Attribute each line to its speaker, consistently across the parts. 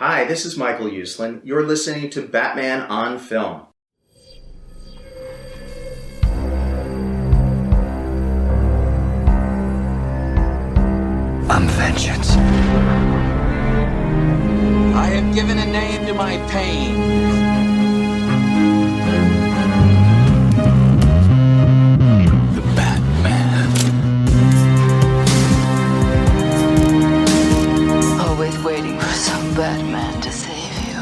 Speaker 1: Hi, this is Michael Uslan. You're listening to Batman on Film.
Speaker 2: I'm vengeance.
Speaker 3: I have given a name to my pain.
Speaker 2: The Batman.
Speaker 4: Always waiting for some Batman to save you.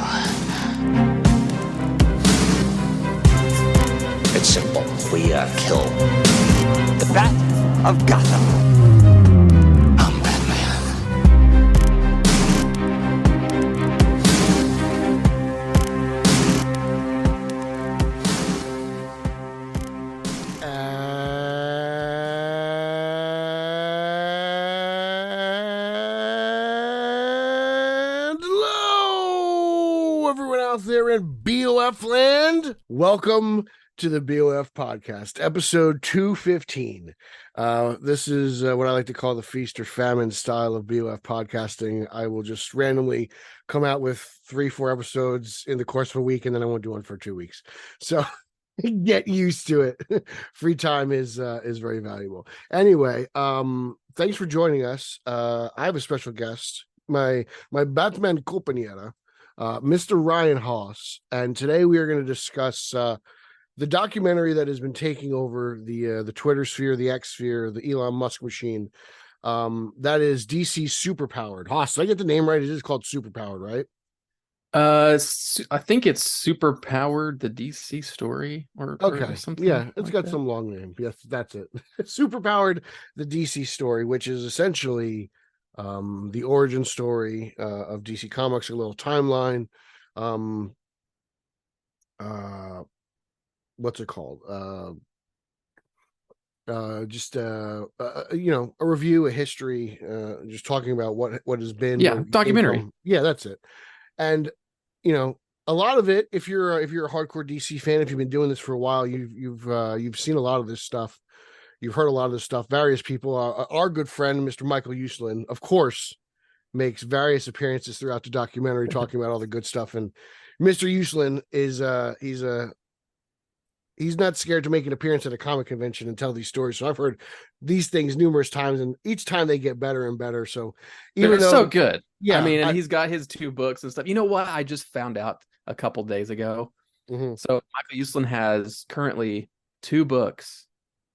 Speaker 2: It's simple. We kill the Bat of Gotham. I'm Batman.
Speaker 5: And hello, everyone out there in BOF land. Welcome to the BOF podcast, episode 215. This is what I like to call the feast or famine style of BOF podcasting. I will just randomly come out with 3-4 episodes in the course of a week, and then I won't do one for 2 weeks. So get used to it. Free time is very valuable. Anyway, thanks for joining us. I have a special guest, my Batman compañera, Mr. Ryan Haas, and today we are going to discuss the documentary that has been taking over the Twitter sphere, the X sphere, the Elon Musk machine. That is DC Superpowered. Haas, did I get the name right? It is called Superpowered, right?
Speaker 6: I think it's Superpowered, the DC story, or something.
Speaker 5: Yeah, it's
Speaker 6: like
Speaker 5: got
Speaker 6: that.
Speaker 5: some long name. Yes, that's it. Superpowered, the DC story, which is essentially the origin story of DC Comics, a little timeline. What's it called? Just a review, a history, just talking about what has been.
Speaker 6: Yeah, documentary.
Speaker 5: Yeah, that's it. And a lot of it, if you're a hardcore DC fan, if you've been doing this for a while, you've seen a lot of this stuff. You've heard a lot of this stuff. Various people. Our good friend, Mr. Michael Uslan, of course, makes various appearances throughout the documentary, talking about all the good stuff. And Mr. Uslan is he's not scared to make an appearance at a comic convention and tell these stories. So I've heard these things numerous times, and each time they get better and better. So
Speaker 6: They're so good.
Speaker 5: Yeah,
Speaker 6: I mean, and he's got his 2 books and stuff. You know what? I just found out a couple days ago.
Speaker 5: Mhm.
Speaker 6: So Michael Uslan has currently 2 books,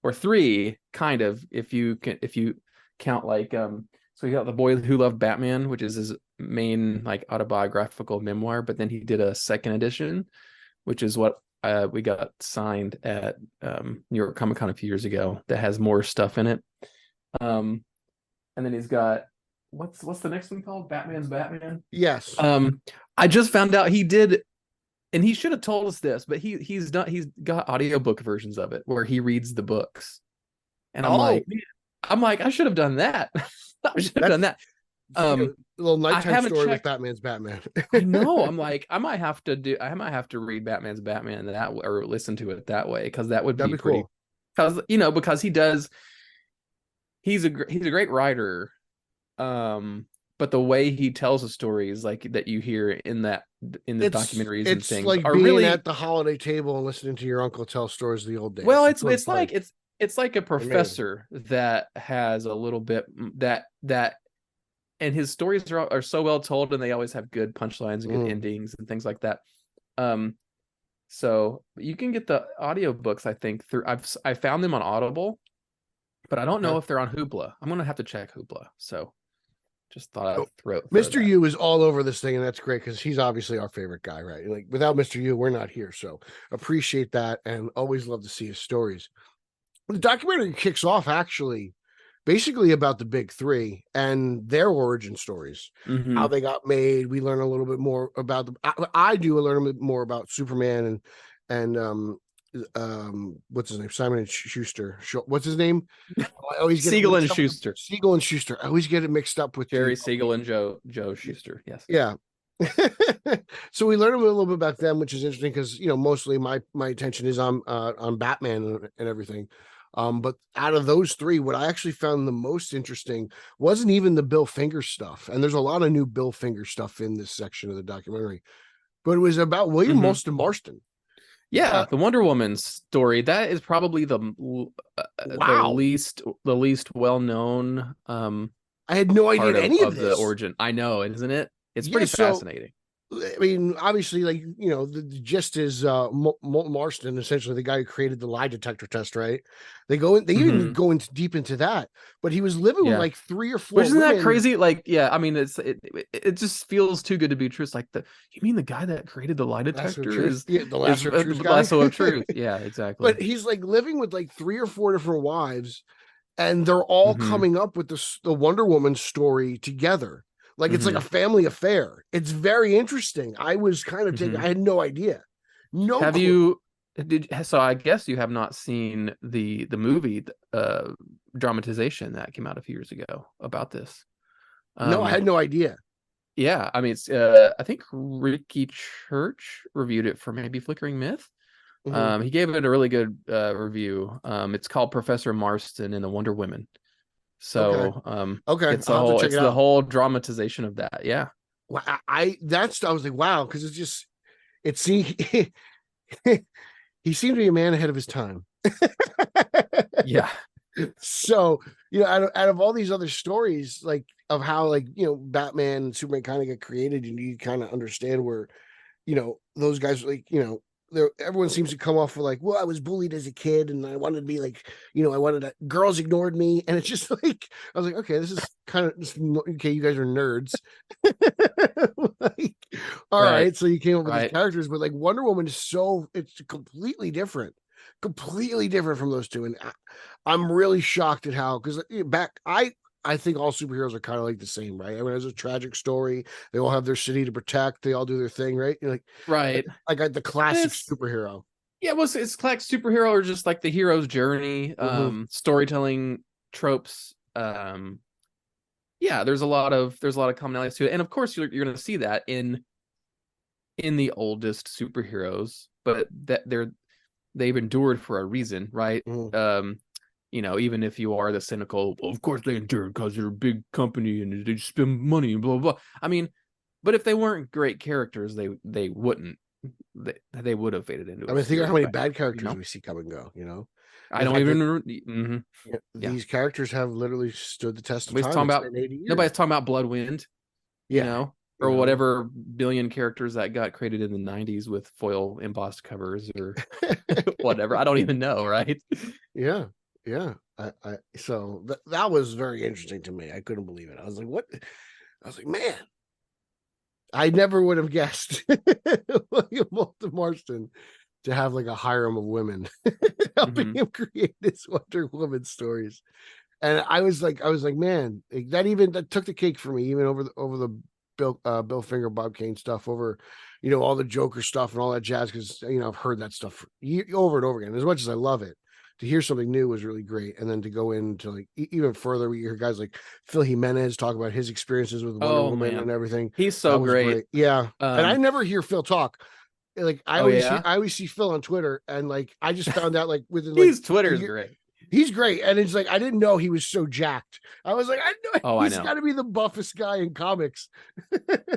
Speaker 6: or 3, kind of, if you count like so he got The Boy Who Loved Batman, which is his main like autobiographical memoir, but then he did a second edition, which is what we got signed at New York Comic Con a few years ago, that has more stuff in it. And then he's got what's the next one called? Batman's Batman.
Speaker 5: Yes.
Speaker 6: I just found out he did, and he should have told us this, but he's got audiobook versions of it where he reads the books. And I'm like, I should have done that. I should have done that.
Speaker 5: A little nighttime story with
Speaker 6: checked.
Speaker 5: Batman's Batman.
Speaker 6: I know. I'm like, I might have to read Batman's Batman that way, or listen to it that way, because that would
Speaker 5: That'd
Speaker 6: be
Speaker 5: be
Speaker 6: pretty.
Speaker 5: cool.
Speaker 6: Because he's a great writer, but the way he tells the stories like that you hear in the documentaries and things,
Speaker 5: it's like
Speaker 6: are
Speaker 5: being
Speaker 6: really
Speaker 5: at the holiday table and listening to your uncle tell stories of the old days.
Speaker 6: well.
Speaker 5: really
Speaker 6: It's
Speaker 5: fun.
Speaker 6: like it's like a professor that has a little bit that. And his stories are so well told, and they always have good punchlines and good endings and things like that. So you can get the audiobooks, I think, through I found them on Audible, but I don't know if they're on Hoopla. I'm gonna have to check Hoopla. So just thought I'd throw
Speaker 5: Mr. U is all over this thing, and that's great because he's obviously our favorite guy, right? Like without Mr. U, we're not here. So appreciate that, and always love to see his stories. The documentary kicks off actually basically about the big 3 and their origin stories, how they got made. We learn a little bit more about them. I do learn a bit more about Superman and what's his name? Simon and Schuster. What's his name? I always get
Speaker 6: Siegel and Schuster.
Speaker 5: Siegel and Schuster. I always get it mixed up with
Speaker 6: Jerry Siegel and Joe Schuster. Yes.
Speaker 5: Yeah. So we learn a little bit about them, which is interesting because mostly my attention is on Batman and everything. But out of those three, what I actually found the most interesting wasn't even the Bill Finger stuff. And there's a lot of new Bill Finger stuff in this section of the documentary, but it was about William Moulton Marston.
Speaker 6: Yeah, the Wonder Woman story, that is probably the least well known
Speaker 5: I had no idea any of
Speaker 6: the
Speaker 5: this.
Speaker 6: origin. I know, isn't it? It's pretty fascinating.
Speaker 5: I mean, obviously, like, you know, the gist is Moulton Marston, essentially the guy who created the lie detector test, right? They even go into deep into that, but he was living with like 3 or 4
Speaker 6: Isn't
Speaker 5: women.
Speaker 6: that crazy? Like, yeah, I mean, it just feels too good to be true. It's like, you mean the guy that created the lie detector is
Speaker 5: the lasso of truth guy?
Speaker 6: Lasso of truth. Yeah, exactly.
Speaker 5: But he's like living with like 3 or 4 different wives, and they're all coming up with the Wonder Woman story together. Like, it's like a family affair. It's very interesting. I was kind of I had no idea.
Speaker 6: So I guess you have not seen the movie dramatization that came out a few years ago about this.
Speaker 5: No, I had no idea.
Speaker 6: Yeah, I mean, it's I think Ricky Church reviewed it for maybe Flickering Myth. He gave it a really good review. It's called Professor Marston and the Wonder Women. So it's the whole dramatization of that. Yeah.
Speaker 5: Well, I was like, wow, because it seemed he seemed to be a man ahead of his time.
Speaker 6: Yeah.
Speaker 5: So, you know, out of all these other stories, like, of how, like, you know, Batman and Superman kind of get created, and you kind of understand where, you know, those guys, like, you know, everyone seems to come off with like, well, I was bullied as a kid and I wanted to be like, you know, girls ignored me. And it's just like, I was like, okay, this is kind of okay. You guys are nerds. Like, all right. So you came up with these characters, but like Wonder Woman is it's completely different from those two. And I'm really shocked at how, because I think all superheroes are kind of like the same, right? I mean, it's a tragic story. They all have their city to protect. They all do their thing, right? You're like, like the classic superhero.
Speaker 6: Yeah, well, it's classic superhero, or just like the hero's journey, storytelling tropes. Yeah, there's a lot of commonalities to it, and of course, you're going to see that in the oldest superheroes, but that they've endured for a reason, right? You know, even if you are the cynical, well, of course they endured because they're a big company and they spend money and blah, blah, blah. I mean, but if they weren't great characters, they wouldn't. They would have faded into it.
Speaker 5: I mean, think of how many bad characters we see come and go, you know?
Speaker 6: I don't even...
Speaker 5: These characters have literally stood the test of time.
Speaker 6: Nobody's talking about Bloodwind, you know? Or whatever billion characters that got created in the 90s with foil embossed covers or whatever. I don't even know, right?
Speaker 5: Yeah. So that was very interesting to me. I couldn't believe it. I was like, what? I was like, man, I never would have guessed William Moulton Marston to have like a harem of women helping him create this Wonder Woman stories. And I was like, man, that took the cake for me, even over the Bill Finger, Bob Kane stuff, over, you know, all the Joker stuff and all that jazz, because, you know, I've heard that stuff over and over again. As much as I love it, to hear something new was really great. And then to go into like even further, we hear guys like Phil Jimenez talk about his experiences with Wonder Woman and everything.
Speaker 6: He's so great.
Speaker 5: Yeah. And I never hear Phil talk. Like, I always see Phil on Twitter, and like I just found out like within like
Speaker 6: Twitter's great.
Speaker 5: He's great, and it's like I didn't know he was so jacked. I was like, I know he's got to be the buffest guy in comics.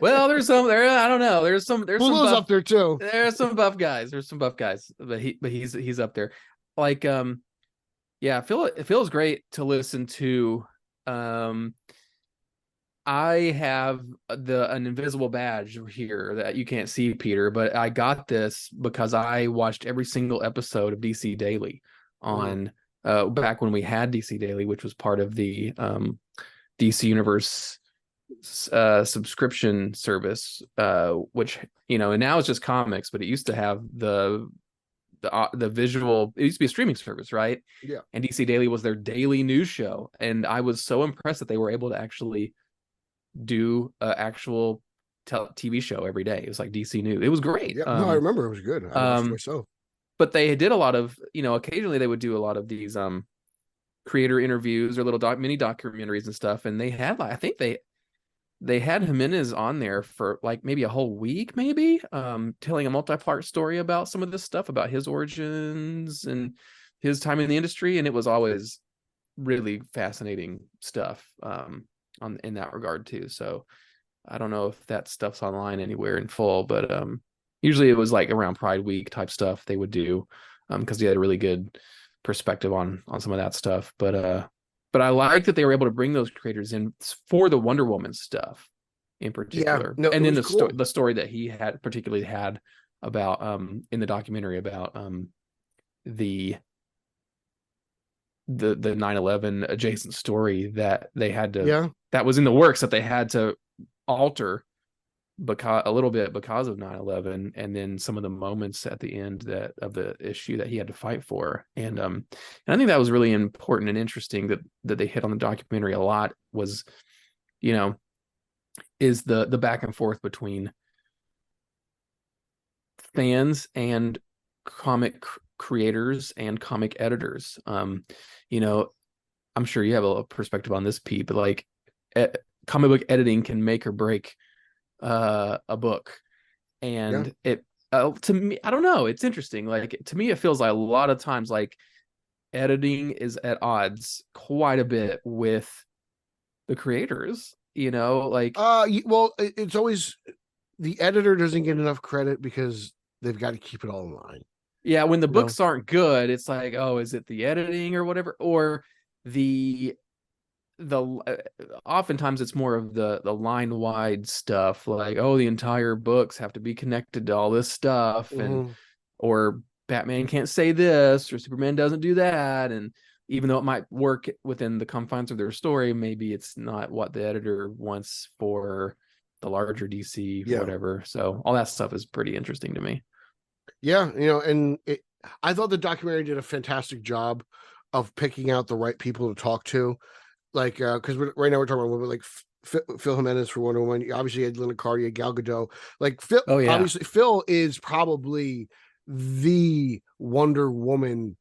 Speaker 6: Well, there's some there. I don't know. There's some buff,
Speaker 5: up there too.
Speaker 6: There's some buff guys. But he's up there. Like, yeah, it feels great to listen to. I have an invisible badge here that you can't see, Peter, but I got this because I watched every single episode of DC Daily on back when we had DC Daily, which was part of the DC Universe subscription service, which, you know, and now it's just comics, but it used to have the visual. It used to be a streaming service, right?
Speaker 5: Yeah.
Speaker 6: And DC Daily was their daily news show, and I was so impressed that they were able to actually do an actual TV show every day. It was like DC News. It was great.
Speaker 5: Yeah, no, I remember it was good. I watched myself.
Speaker 6: But they did a lot of, you know, occasionally they would do a lot of these creator interviews or little mini documentaries and stuff. And they had, like, I think they had Jimenez on there for like maybe a whole week, maybe, telling a multi-part story about some of this stuff, about his origins and his time in the industry, and it was always really fascinating stuff in that regard too. So I don't know if that stuff's online anywhere in full, but usually it was like around Pride Week type stuff they would do, because they had a really good perspective on some of that stuff. But I like that they were able to bring those creators in for the Wonder Woman stuff in particular.
Speaker 5: no,
Speaker 6: and then
Speaker 5: cool.
Speaker 6: the story that he had particularly had about in the documentary about the 9/11 adjacent story that they had to that was in the works that they had to alter because a little bit because of 9/11, and then some of the moments at the end of the issue that he had to fight for. And I think that was really important and interesting that they hit on the documentary a lot, was, you know, is the back and forth between fans and comic creators and comic editors. You know, I'm sure you have a perspective on this, Pete, but like comic book editing can make or break a book. And it to me, I don't know, it's interesting. Like, to me, it feels like a lot of times like editing is at odds quite a bit with the creators, you know, like
Speaker 5: well, it's always the editor doesn't get enough credit because they've got to keep it all in line.
Speaker 6: Yeah, when the books aren't good, it's like, oh, is it the editing or whatever, or the oftentimes it's more of the line wide stuff, like, oh, the entire books have to be connected to all this stuff, and or Batman can't say this, or Superman doesn't do that, and even though it might work within the confines of their story, maybe it's not what the editor wants for the larger DC or whatever. So all that stuff is pretty interesting to me.
Speaker 5: Yeah, you know, and I thought the documentary did a fantastic job of picking out the right people to talk to. Like, because right now we're talking about like Phil Jimenez for Wonder Woman. Obviously, you had Linda Carter, Gal Gadot. Like Phil, obviously Phil is probably the Wonder Woman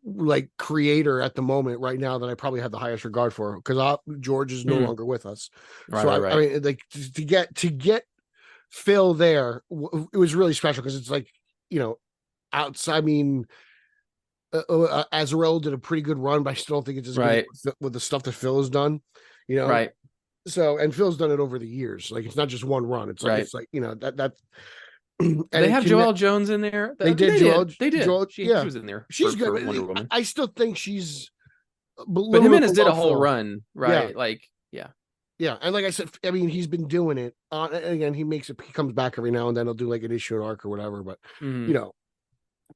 Speaker 5: like creator at the moment right now that I probably have the highest regard for, because George is no longer with us.
Speaker 6: Right,
Speaker 5: so
Speaker 6: right.
Speaker 5: I mean, like to get Phil there, it was really special, because it's like, you know, outside. I mean, Azarello did a pretty good run, but I still don't think it's as good with the stuff that Phil has done, you know.
Speaker 6: Right.
Speaker 5: So, and Phil's done it over the years. Like, it's not just one run. It's like it's like, you know, that. And
Speaker 6: they have Joelle Jones in there.
Speaker 5: They did.
Speaker 6: They did.
Speaker 5: Joelle,
Speaker 6: she was in there.
Speaker 5: She's good.
Speaker 6: For Wonder Woman.
Speaker 5: I still think she's.
Speaker 6: But Jimenez did a whole run, right?
Speaker 5: Yeah.
Speaker 6: Like,
Speaker 5: yeah, and like I said, I mean, he's been doing it. Again, he comes back every now and then. He'll do like an issue, an arc, or whatever. But you know,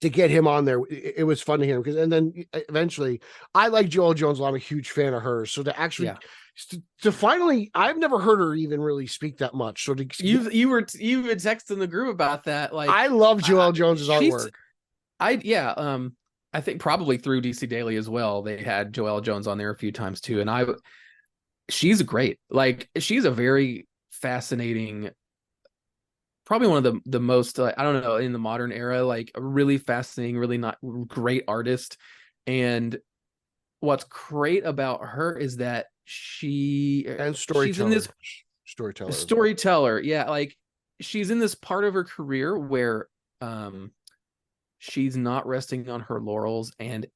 Speaker 5: to get him on there, it was fun to hear him, because, and then eventually, I like Joelle Jones a lot. I'm a huge fan of hers. So to actually, to finally, I've never heard her even really speak that much. So to
Speaker 6: you had texted the group about that. Like,
Speaker 5: I love Joelle Jones's artwork.
Speaker 6: I think probably through DC Daily as well, they had Joelle Jones on there a few times too, and she's great. Like, she's a very fascinating, probably one of the most, I don't know, in the modern era, like a really fascinating, really not great artist. And what's great about her is that she's in this storyteller. Yeah. Like, she's in this part of her career where she's not resting on her laurels, and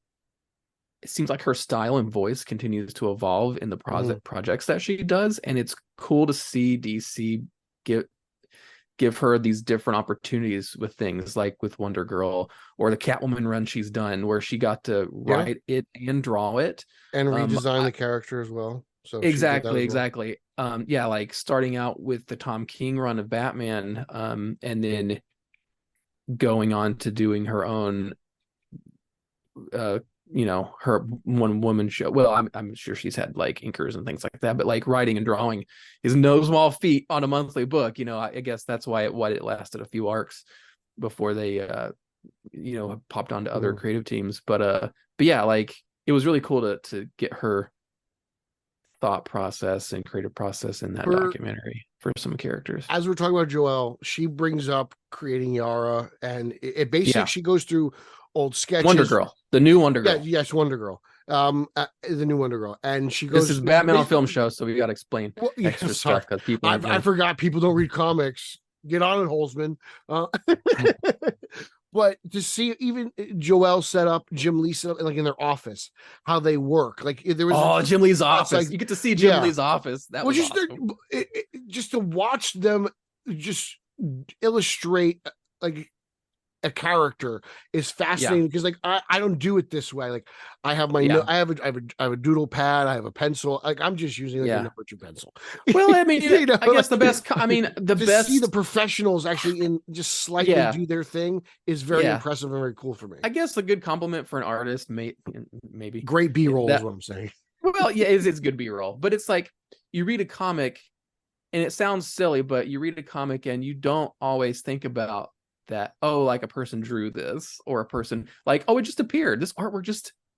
Speaker 6: it seems like her style and voice continues to evolve in the projects that she does. And it's cool to see DC give her these different opportunities with things like with Wonder Girl, or the Catwoman run she's done, where she got to write it and draw it and
Speaker 5: redesign the character as well. So
Speaker 6: exactly. Like starting out with the Tom King run of Batman, and then going on to doing her own you know, her one woman show. Well, I'm sure she's had like inkers and things like that, but like writing and drawing is no small feat on a monthly book. You know, I guess that's why it lasted a few arcs before they you know, popped onto other creative teams. But yeah, like, it was really cool to get her thought process and creative process in that documentary for some characters.
Speaker 5: As we're talking about Joelle, she brings up creating Yara, and it basically she goes through old sketches.
Speaker 6: Wonder Girl, the new Wonder Girl.
Speaker 5: Yes, Wonder Girl. The new Wonder Girl, and she goes.
Speaker 6: This is Batman on Film Show, so we got to explain extra stuff, because people.
Speaker 5: I forgot people don't read comics. Get on it, Holzman. But to see even Joel set up, Jim Lee set up, like in their office, how they work. Like there was
Speaker 6: Jim Lee's
Speaker 5: spots,
Speaker 6: office.
Speaker 5: like,
Speaker 6: You get to see Jim
Speaker 5: yeah.
Speaker 6: Lee's office. That
Speaker 5: Well,
Speaker 6: was
Speaker 5: just
Speaker 6: awesome.
Speaker 5: just to watch them just illustrate like a character is fascinating because like I don't do it this way. Like I have my
Speaker 6: Yeah.
Speaker 5: I have a doodle pad, I have a pencil. Like I'm just using like a
Speaker 6: Yeah.
Speaker 5: number 2 pencil.
Speaker 6: Well, I mean,
Speaker 5: You know,
Speaker 6: I guess
Speaker 5: like,
Speaker 6: the
Speaker 5: to
Speaker 6: best
Speaker 5: see the professionals actually in just slightly
Speaker 6: Yeah.
Speaker 5: do their thing is very
Speaker 6: Yeah.
Speaker 5: impressive and very cool for me.
Speaker 6: I guess a good compliment for an artist, maybe
Speaker 5: Great B-roll is
Speaker 6: that.
Speaker 5: what I'm saying.
Speaker 6: Well, yeah, it's good B-roll, but it's like you read a comic, and it sounds silly, but you read a comic and you don't always think about that. Oh, like a person drew this, or a person like, oh, it just appeared. This artwork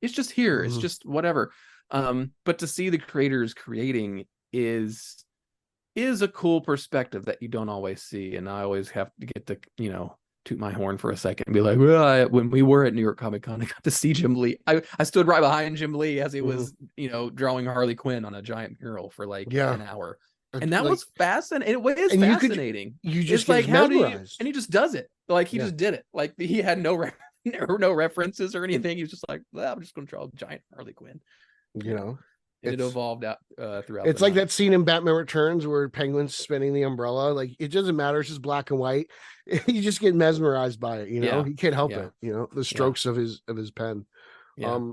Speaker 6: it's just here. It's just whatever. But to see the creators creating is a cool perspective that you don't always see, and I always have to get to toot my horn for a second and be like, well, when we were at New York Comic Con, I got to see Jim Lee. I stood right behind Jim Lee as he was, drawing Harley Quinn on a giant mural for like an hour. And that was fascinating. It was fascinating.
Speaker 5: You just
Speaker 6: it's like, how do you,
Speaker 5: mesmerized.
Speaker 6: and he just does it. Like he just did it. Like he had no references or anything. He was just like, well, I'm just going to draw a giant Harley Quinn. And it evolved out throughout.
Speaker 5: It's like that scene in Batman Returns where Penguin's spinning the umbrella. Like it doesn't matter; it's just black and white. You just get mesmerized by it. He can't help it. The strokes of his pen.
Speaker 6: Yeah.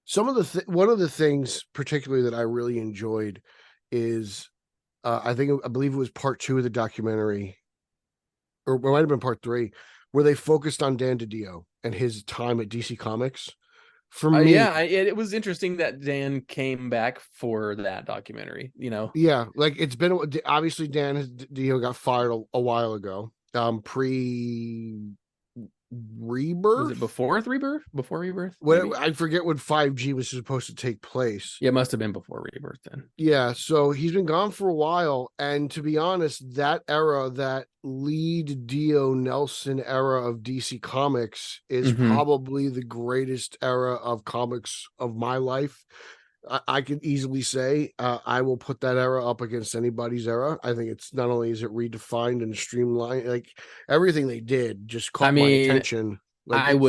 Speaker 5: Some of the one of the things particularly that I really enjoyed is, I believe it was part 2 of the documentary, or it might have been part 3, where they focused on Dan DiDio and his time at DC Comics. For me,
Speaker 6: it was interesting that Dan came back for that documentary.
Speaker 5: Like it's been, obviously Dan DiDio got fired a while ago, pre Rebirth.
Speaker 6: Was it before Rebirth? Before Rebirth?
Speaker 5: I forget when 5G was supposed to take place.
Speaker 6: Yeah, it must have been before Rebirth then.
Speaker 5: Yeah, so he's been gone for a while, and to be honest, that era, that lead Dio Nelson era of DC Comics is probably the greatest era of comics of my life. I could easily say I will put that era up against anybody's era. I think it's not only is it redefined and streamlined, like everything they did just caught my attention. Like,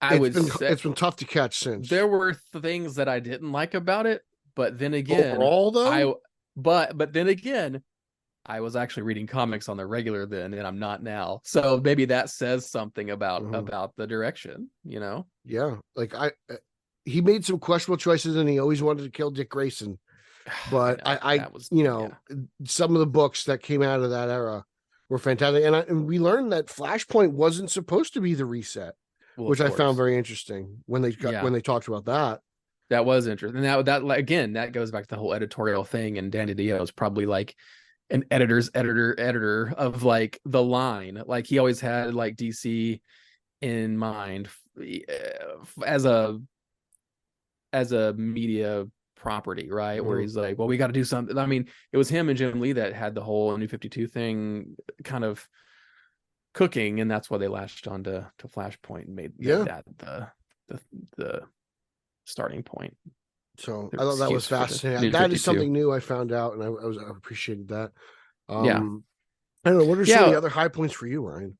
Speaker 5: it's been tough to catch since.
Speaker 6: There were things that I didn't like about it, but then again,
Speaker 5: overall though,
Speaker 6: but then again, I was actually reading comics on the regular then, and I'm not now. So maybe that says something about the direction,
Speaker 5: Yeah, like he made some questionable choices, and he always wanted to kill Dick Grayson. But some of the books that came out of that era were fantastic, and we learned that Flashpoint wasn't supposed to be the reset, which I found very interesting when they talked about that.
Speaker 6: That was interesting. And that again, that goes back to the whole editorial thing. And Dan DiDio is probably like an editor's editor of like the line. Like he always had like DC in mind as a media property, right? Where he's like, well, we got to do something. I mean, it was him and Jim Lee that had the whole New 52 thing kind of cooking, and that's why they latched on to Flashpoint and made that the starting point.
Speaker 5: So I thought that was fascinating. That is something new I found out, and I appreciated that. I don't know, what are some of the other high points for you, Ryan?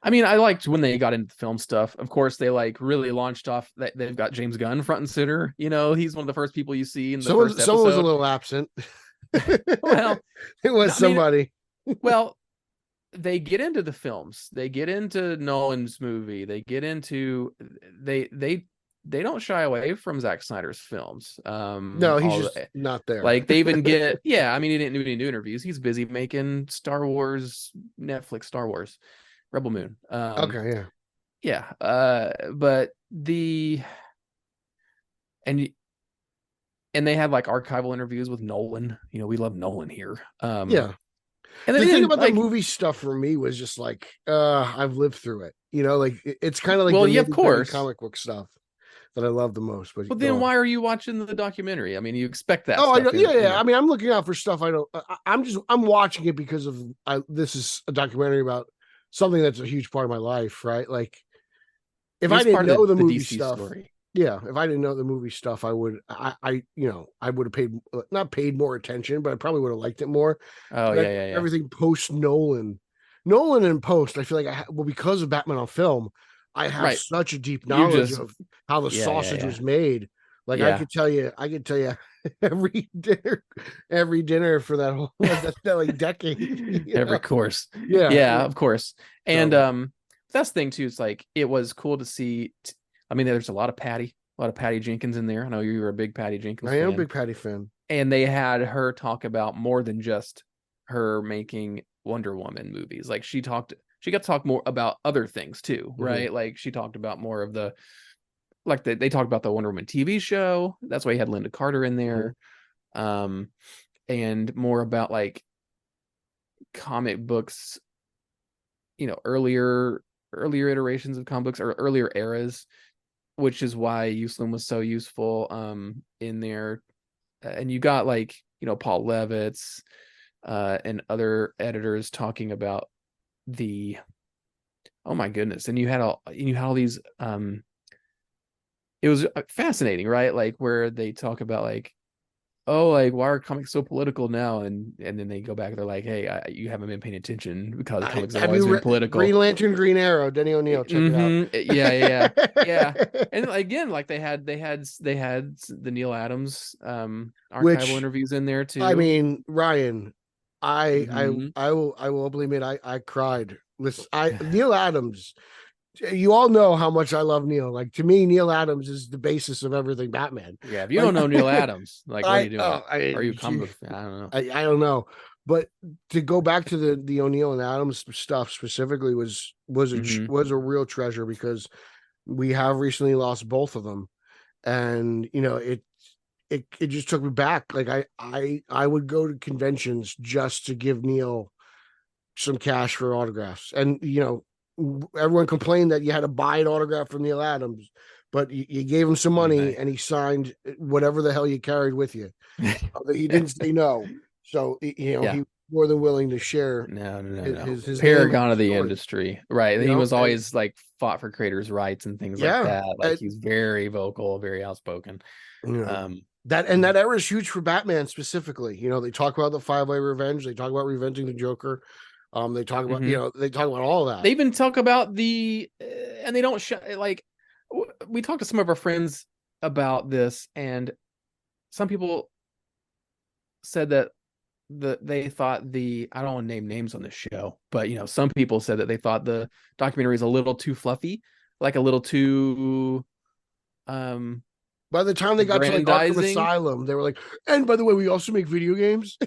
Speaker 6: I mean, I liked when they got into the film stuff. Of course, they like really launched off. They've got James Gunn front and center. He's one of the first people you see in the first episode.
Speaker 5: Someone was a little absent.
Speaker 6: Well,
Speaker 5: it was somebody.
Speaker 6: Well, they get into the films. They get into Nolan's movie. They get into they don't shy away from Zack Snyder's films.
Speaker 5: No, he's just not there.
Speaker 6: Like they even get I mean, he didn't do interviews. He's busy making Netflix Star Wars. Rebel Moon.
Speaker 5: Okay,
Speaker 6: yeah. But and they had like archival interviews with Nolan. We love Nolan here.
Speaker 5: Yeah.
Speaker 6: And
Speaker 5: the thing about the movie stuff for me was just like, I've lived through it. Like it's kind of like
Speaker 6: of course,
Speaker 5: comic book stuff that I love the most. But
Speaker 6: then why are you watching the documentary? I mean, you expect that.
Speaker 5: Oh, yeah. I mean, I'm looking out for stuff I don't. I'm watching it because of this is a documentary about something that's a huge part of my life, right? Like if I didn't know the movie stuff, if I didn't know the movie stuff, I would have not paid more attention, but I probably would have liked it more.
Speaker 6: Oh, yeah.
Speaker 5: Everything post Nolan Nolan in post, I feel like because of Batman on film, I have
Speaker 6: Right.
Speaker 5: such a deep
Speaker 6: You
Speaker 5: knowledge
Speaker 6: just
Speaker 5: of how the sausage was made. Like
Speaker 6: Yeah.
Speaker 5: I could tell you every dinner for that whole that like decade.
Speaker 6: Every course.
Speaker 5: Yeah.
Speaker 6: Yeah, of course. And
Speaker 5: So,
Speaker 6: that's the thing too. It's like it was cool to see. I mean, there's a lot of Patty Jenkins in there. I know you were a big Patty Jenkins
Speaker 5: I am a
Speaker 6: fan.
Speaker 5: big Patty fan.
Speaker 6: And they had her talk about more than just her making Wonder Woman movies. Like she got to talk more about other things too, right? Like she talked about more of they talked about the Wonder Woman TV show. That's why he had Linda Carter in there. And more about like comic books, earlier iterations of comic books or earlier eras, which is why Uslan was so useful in there. And you got like, Paul Levitz and other editors talking about oh my goodness. And you had all these it was fascinating, right? Like where they talk about like, oh, like why are comics so political now? And then they go back, they're like, hey, you haven't been paying attention because comics have always been political.
Speaker 5: Green Lantern, Green Arrow, Denny O'Neil, check it out.
Speaker 6: Yeah. And again, like they had the Neil Adams archival interviews in there too.
Speaker 5: I mean, Ryan, I will openly admit I cried. Listen, Neil Adams. You all know how much I love Neil. Like to me, Neil Adams is the basis of everything Batman.
Speaker 6: Yeah, if you don't know Neil Adams, like what are you doing? Are you
Speaker 5: I
Speaker 6: don't know.
Speaker 5: I don't know. But to go back to the O'Neil and Adams stuff specifically was a real treasure because we have recently lost both of them, and it just took me back. Like I would go to conventions just to give Neil some cash for autographs, and everyone complained that you had to buy an autograph from Neil Adams, but you gave him some money and he signed whatever the hell you carried with you. He didn't say no, so he was more than willing to share.
Speaker 6: No.
Speaker 5: His
Speaker 6: Paragon of the industry, right? And he was always
Speaker 5: and,
Speaker 6: like fought for creators' rights and things like that. Like he's very vocal, very outspoken.
Speaker 5: That era is huge for Batman specifically. They talk about the 5-way revenge. They talk about revenging the Joker. They talk about they talk about all that.
Speaker 6: They even talk about and they don't like. We talked to some of our friends about this, and some people said that they thought I don't want to name names on the show, but some people said that they thought the documentary is a little too fluffy, like a little too
Speaker 5: by the time they got to like Arkham Asylum, they were like, and by the way, we also make video games.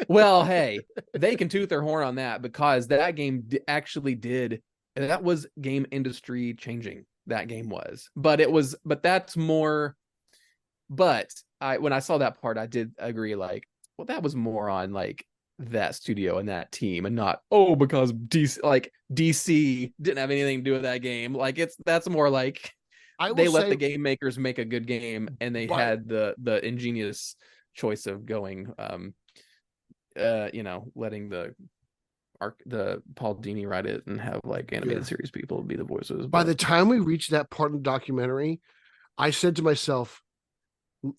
Speaker 6: Well, hey, they can toot their horn on that because that game actually did. That was game industry changing. That game was, but that's more. But when I saw that part, I did agree. Like, well, that was more on like that studio and that team, and not because DC didn't have anything to do with that game. Like that's more like they let the game makers make a good game, and they had the ingenious choice of going. Letting the Paul Dini write it and have like animated series people be the voices.
Speaker 5: By the time we reached that part of the documentary, I said to myself,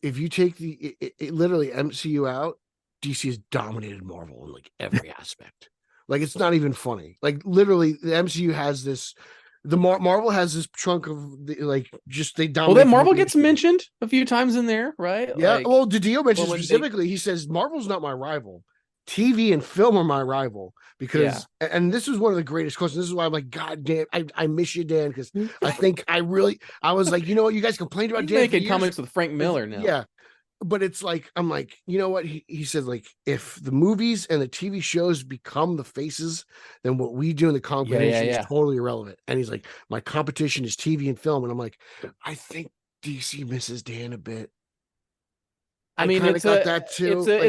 Speaker 5: if you take it literally MCU out, DC has dominated Marvel in like every aspect. Like it's not even funny. Like literally the MCU has this Marvel has this chunk of they dominate.
Speaker 6: Well, then Marvel gets mentioned a few times in there, right?
Speaker 5: Yeah. Well, DiDio mentions specifically, he says Marvel's not my rival. TV and film are my rival because, and this is one of the greatest questions. This is why I'm like, God damn, I miss you, Dan, because I think I was like, you know what, you guys complained about Dan.
Speaker 6: Making comics with Frank Miller now.
Speaker 5: Yeah. But it's like, I'm like, you know what? He said, like, if the movies and the TV shows become the faces, then what we do in the comic is totally irrelevant. And he's like, my competition is TV and film. And I'm like, I think DC misses Dan a bit.
Speaker 6: I mean, it's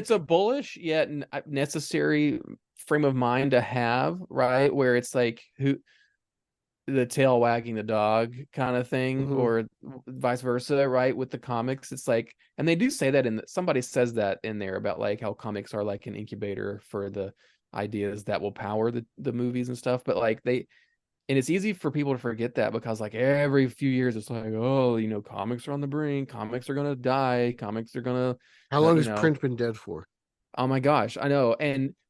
Speaker 6: a bullish yet necessary frame of mind to have, right? Where it's like the tail wagging the dog kind of thing, or vice versa, right? With the comics, it's like, and they do say that somebody says that in there about like how comics are like an incubator for the ideas that will power the movies and stuff. But like and it's easy for people to forget that because like every few years it's like, comics are on the brink, comics are gonna die, comics are gonna.
Speaker 5: How long has print been dead for?
Speaker 6: Oh my gosh, I know.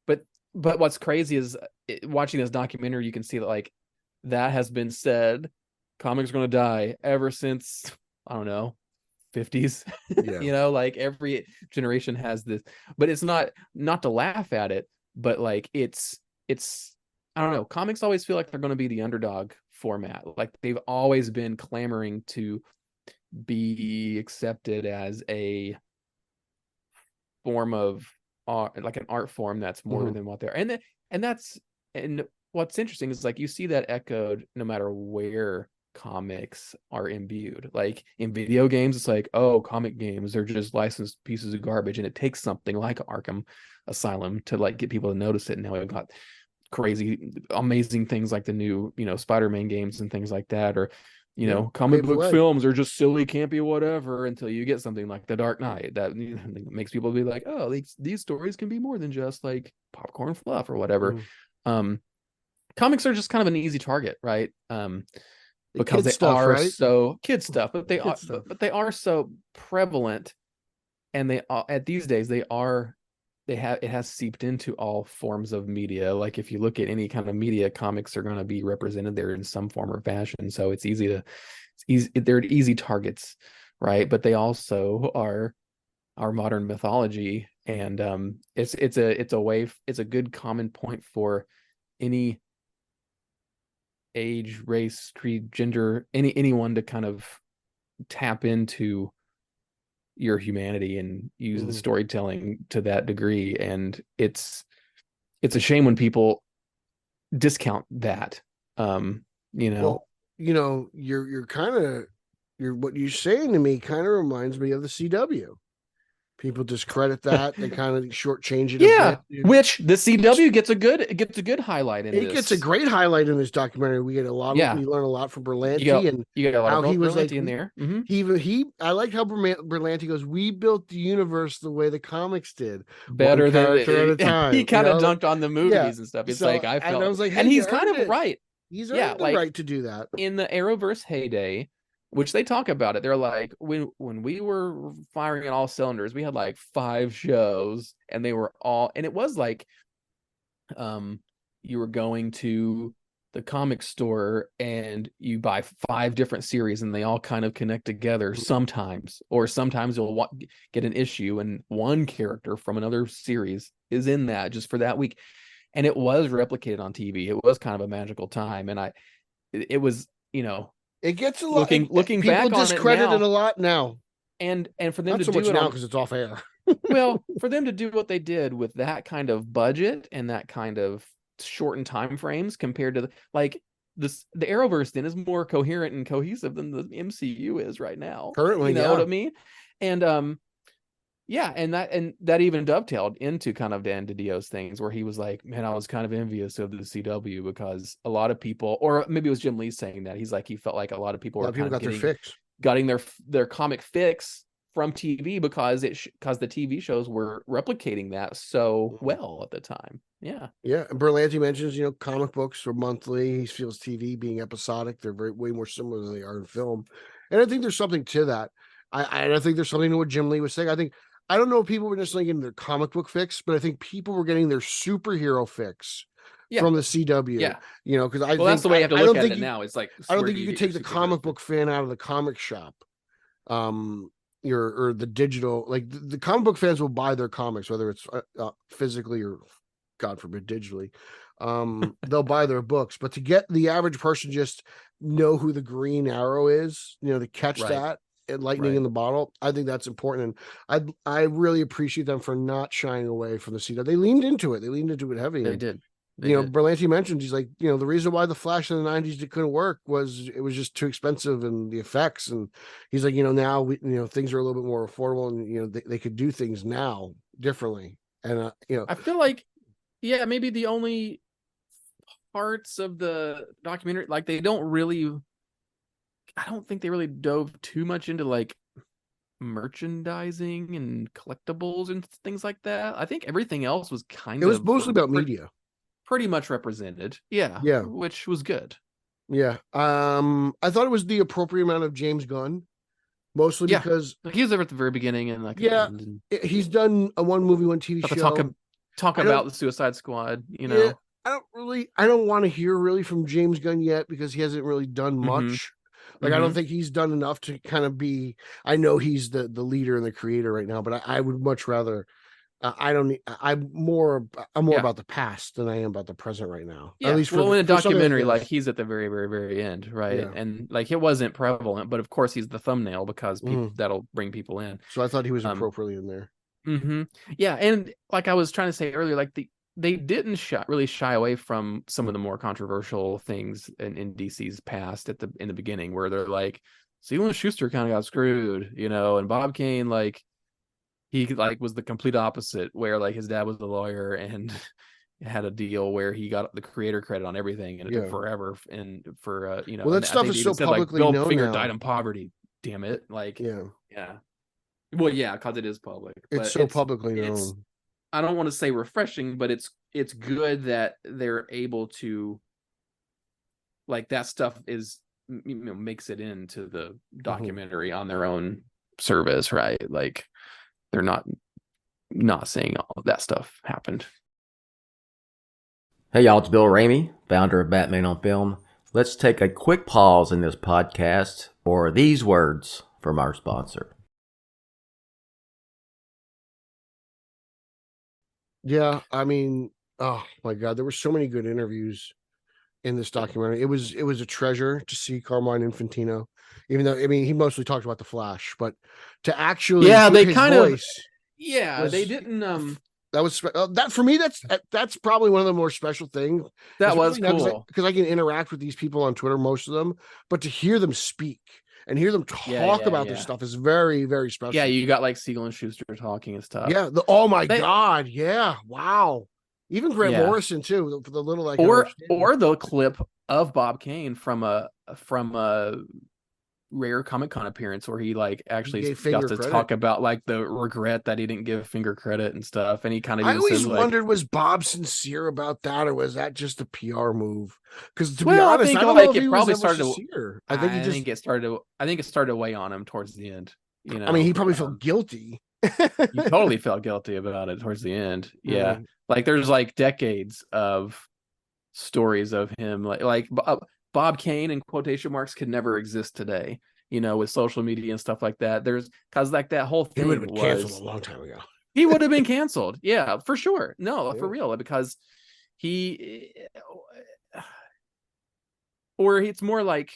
Speaker 6: But but what's crazy is watching this documentary, you can see that like that has been said, comics are going to die ever since, I don't know, 50s.
Speaker 5: Yeah.
Speaker 6: You know, like every generation has this, but it's not to laugh at it, but like it's I don't know, comics always feel like they're going to be the underdog format. Like they've always been clamoring to be accepted as a form of art, like an art form that's more than what they're, and what's interesting is like you see that echoed no matter where comics are imbued. Like in video games, it's like, oh, comic games are just licensed pieces of garbage, and it takes something like Arkham Asylum to like get people to notice it. And now we've got crazy amazing things like the new, you know, Spider-Man games and things like that, or you know, comic book films are just silly, campy, whatever, until you get something like The Dark Knight that makes people be like, oh, these stories can be more than just like popcorn fluff or whatever. Comics are just kind of an easy target, right? Because they are so kid stuff, but they are so prevalent, and they at these days it has seeped into all forms of media. Like if you look at any kind of media, comics are going to be represented there in some form or fashion. So they're easy targets, right? But they also are our modern mythology, and it's a good common point for any age, race, creed, gender, anyone to kind of tap into your humanity and use the storytelling to that degree. And it's a shame when people discount that. You know,
Speaker 5: well, you know, you're kind of what you're saying to me kind of reminds me of the CW. People discredit that. They kind of shortchange it.
Speaker 6: Yeah,
Speaker 5: a bit.
Speaker 6: which the CW gets a good highlight in.
Speaker 5: It gets a great highlight in this documentary. We get a lot. We learn a lot from Berlanti, and
Speaker 6: you got a lot
Speaker 5: how
Speaker 6: of
Speaker 5: he was
Speaker 6: Berlanti
Speaker 5: like
Speaker 6: in there.
Speaker 5: I like how Berlanti goes, we built the universe the way the comics did,
Speaker 6: better than
Speaker 5: at a time.
Speaker 6: He kind of dunked on the movies and stuff. It's like I felt,
Speaker 5: and I was like, hey,
Speaker 6: and he's kind of right.
Speaker 5: He's earned the right to do that
Speaker 6: in the Arrowverse heyday, which they talk about it. They're like, when we were firing on all cylinders, we had like 5 shows, and they were all, and it was like, you were going to the comic store and you buy 5 different series, and they all kind of connect together sometimes, or sometimes you'll get an issue and one character from another series is in that just for that week. And it was replicated on TV. It was kind of a magical time, and it was, you know,
Speaker 5: it gets a lot.
Speaker 6: Looking back on it now,
Speaker 5: people discredit it a lot now,
Speaker 6: and for them
Speaker 5: not
Speaker 6: to
Speaker 5: so
Speaker 6: do
Speaker 5: much
Speaker 6: it
Speaker 5: now because it's off air.
Speaker 6: Well, for them to do what they did with that kind of budget and that kind of shortened time frames compared to the Arrowverse then is more coherent and cohesive than the MCU is right now.
Speaker 5: Currently,
Speaker 6: you know what I mean? And yeah, and that even dovetailed into kind of Dan DiDio's things where he was like, man, I was kind of envious of the CW because a lot of people, or maybe it was Jim Lee saying that, he's like, he felt like a lot of people were
Speaker 5: got their fix,
Speaker 6: getting their comic fix from TV because the TV shows were replicating that so well at the time. Yeah.
Speaker 5: And Berlanti mentions, you know, comic books are monthly. He feels TV being episodic. They're way more similar than they are in film, and I think there's something to that. I think there's something to what Jim Lee was saying. I don't know if people were necessarily getting their comic book fix, but I think people were getting their superhero fix from the CW. Yeah, you know, because
Speaker 6: that's the way you have to look at it now. It's like,
Speaker 5: I don't think you could take the comic book fan out of the comic shop. Or the digital, like the comic book fans will buy their comics, whether it's physically or, God forbid, digitally. They'll buy their books, but to get the average person just know who the Green Arrow is, you know, to catch that and lightning in the bottle, I think that's important. And I really appreciate them for not shying away from the CW. They leaned into it. They leaned into it heavy.
Speaker 6: They did.
Speaker 5: Berlanti mentioned, he's like, you know, the reason why the Flash in the 90s couldn't work was it was just too expensive and the effects. And he's like, you know, now things are a little bit more affordable, and you know they could do things now differently. And you know,
Speaker 6: I feel like, yeah, maybe the only parts of the documentary, like I don't think they really dove too much into like merchandising and collectibles and things like that. I think everything else was
Speaker 5: it was mostly about media.
Speaker 6: Pretty much represented, yeah, which was good.
Speaker 5: I thought it was the appropriate amount of James Gunn, mostly because
Speaker 6: he was there at the very beginning and like
Speaker 5: he's done a 1 movie, 1 TV show.
Speaker 6: talk
Speaker 5: I don't-
Speaker 6: about the Suicide Squad, you
Speaker 5: Yeah,
Speaker 6: know.
Speaker 5: I don't want to hear really from James Gunn yet because he hasn't really done
Speaker 6: Mhm.
Speaker 5: much. Like I don't think he's done enough to kind of be. I know he's the leader and the creator right now, but I would much rather. I don't need. I'm more
Speaker 6: Yeah.
Speaker 5: about the past than I am about the present right now.
Speaker 6: Yeah,
Speaker 5: At least
Speaker 6: well, in a
Speaker 5: for something
Speaker 6: documentary,
Speaker 5: like
Speaker 6: like
Speaker 5: this.
Speaker 6: he's at the very, very, very end, right?
Speaker 5: Yeah.
Speaker 6: And like it wasn't prevalent, but of course he's the thumbnail because people
Speaker 5: Mhm.
Speaker 6: that'll bring people in.
Speaker 5: So I thought he was
Speaker 6: Um,
Speaker 5: appropriately in there.
Speaker 6: Yeah, and like I was trying to say earlier, like they didn't really shy away from some of the more controversial things in DC's past in the beginning, where they're like, Siegel and Schuster kind of got screwed, you know, and Bob Kane like he like was the complete opposite, where like his dad was a lawyer and had a deal where he got the creator credit on everything, and it took forever. And for you know,
Speaker 5: Well, that
Speaker 6: and I
Speaker 5: stuff
Speaker 6: think
Speaker 5: is
Speaker 6: they
Speaker 5: so
Speaker 6: even said like
Speaker 5: publicly
Speaker 6: Bill
Speaker 5: known
Speaker 6: Finger
Speaker 5: now.
Speaker 6: died in poverty. Damn it! Like
Speaker 5: Yeah,
Speaker 6: yeah. Well, yeah, because it is public.
Speaker 5: it's
Speaker 6: But
Speaker 5: so publicly
Speaker 6: it's
Speaker 5: known.
Speaker 6: I don't want to say refreshing, but it's good that they're able to like that stuff is you know makes it into the documentary on their own service, right? Like they're not saying all of that stuff happened.
Speaker 7: Hey y'all, it's Bill Ramey, founder of Batman on Film. Let's take a quick pause in this podcast for these words from our sponsor.
Speaker 5: Yeah, I mean, oh my God, there were so many good interviews in this documentary. It was a treasure to see Carmine Infantino, even though I mean he mostly talked about the Flash, but to actually
Speaker 6: Yeah,
Speaker 5: hear
Speaker 6: they
Speaker 5: his
Speaker 6: kind of
Speaker 5: voice,
Speaker 6: they didn't
Speaker 5: that was that for me. That's probably one of the more special things.
Speaker 6: that was cool.
Speaker 5: Because I can interact with these people on Twitter, most of them, but to hear them speak and hear them talk about this stuff is very, very special.
Speaker 6: Yeah, you got like Siegel and Schuster talking and stuff.
Speaker 5: Yeah. Oh my God. Yeah. Wow. Even Grant Morrison too, for the little like
Speaker 6: or the clip of Bob Kane from a rare Comic-Con appearance where he like actually got to talk about like the regret that he didn't give Finger credit and stuff, and he kind of
Speaker 5: I always wondered, was Bob sincere about that, or was that just a PR move? Because to be honest, I don't know if he was ever sincere. I think it started to weigh on him towards the end. You know, I mean, he probably felt guilty.
Speaker 6: He totally felt guilty about it towards the end. Yeah, like there's like decades of stories of him like Bob Kane in quotation marks could never exist today, you know, with social media and stuff like that. There's because like that whole thing
Speaker 5: would have been canceled a long time ago.
Speaker 6: He would have been canceled. Yeah, for sure. No, for real, because it's more like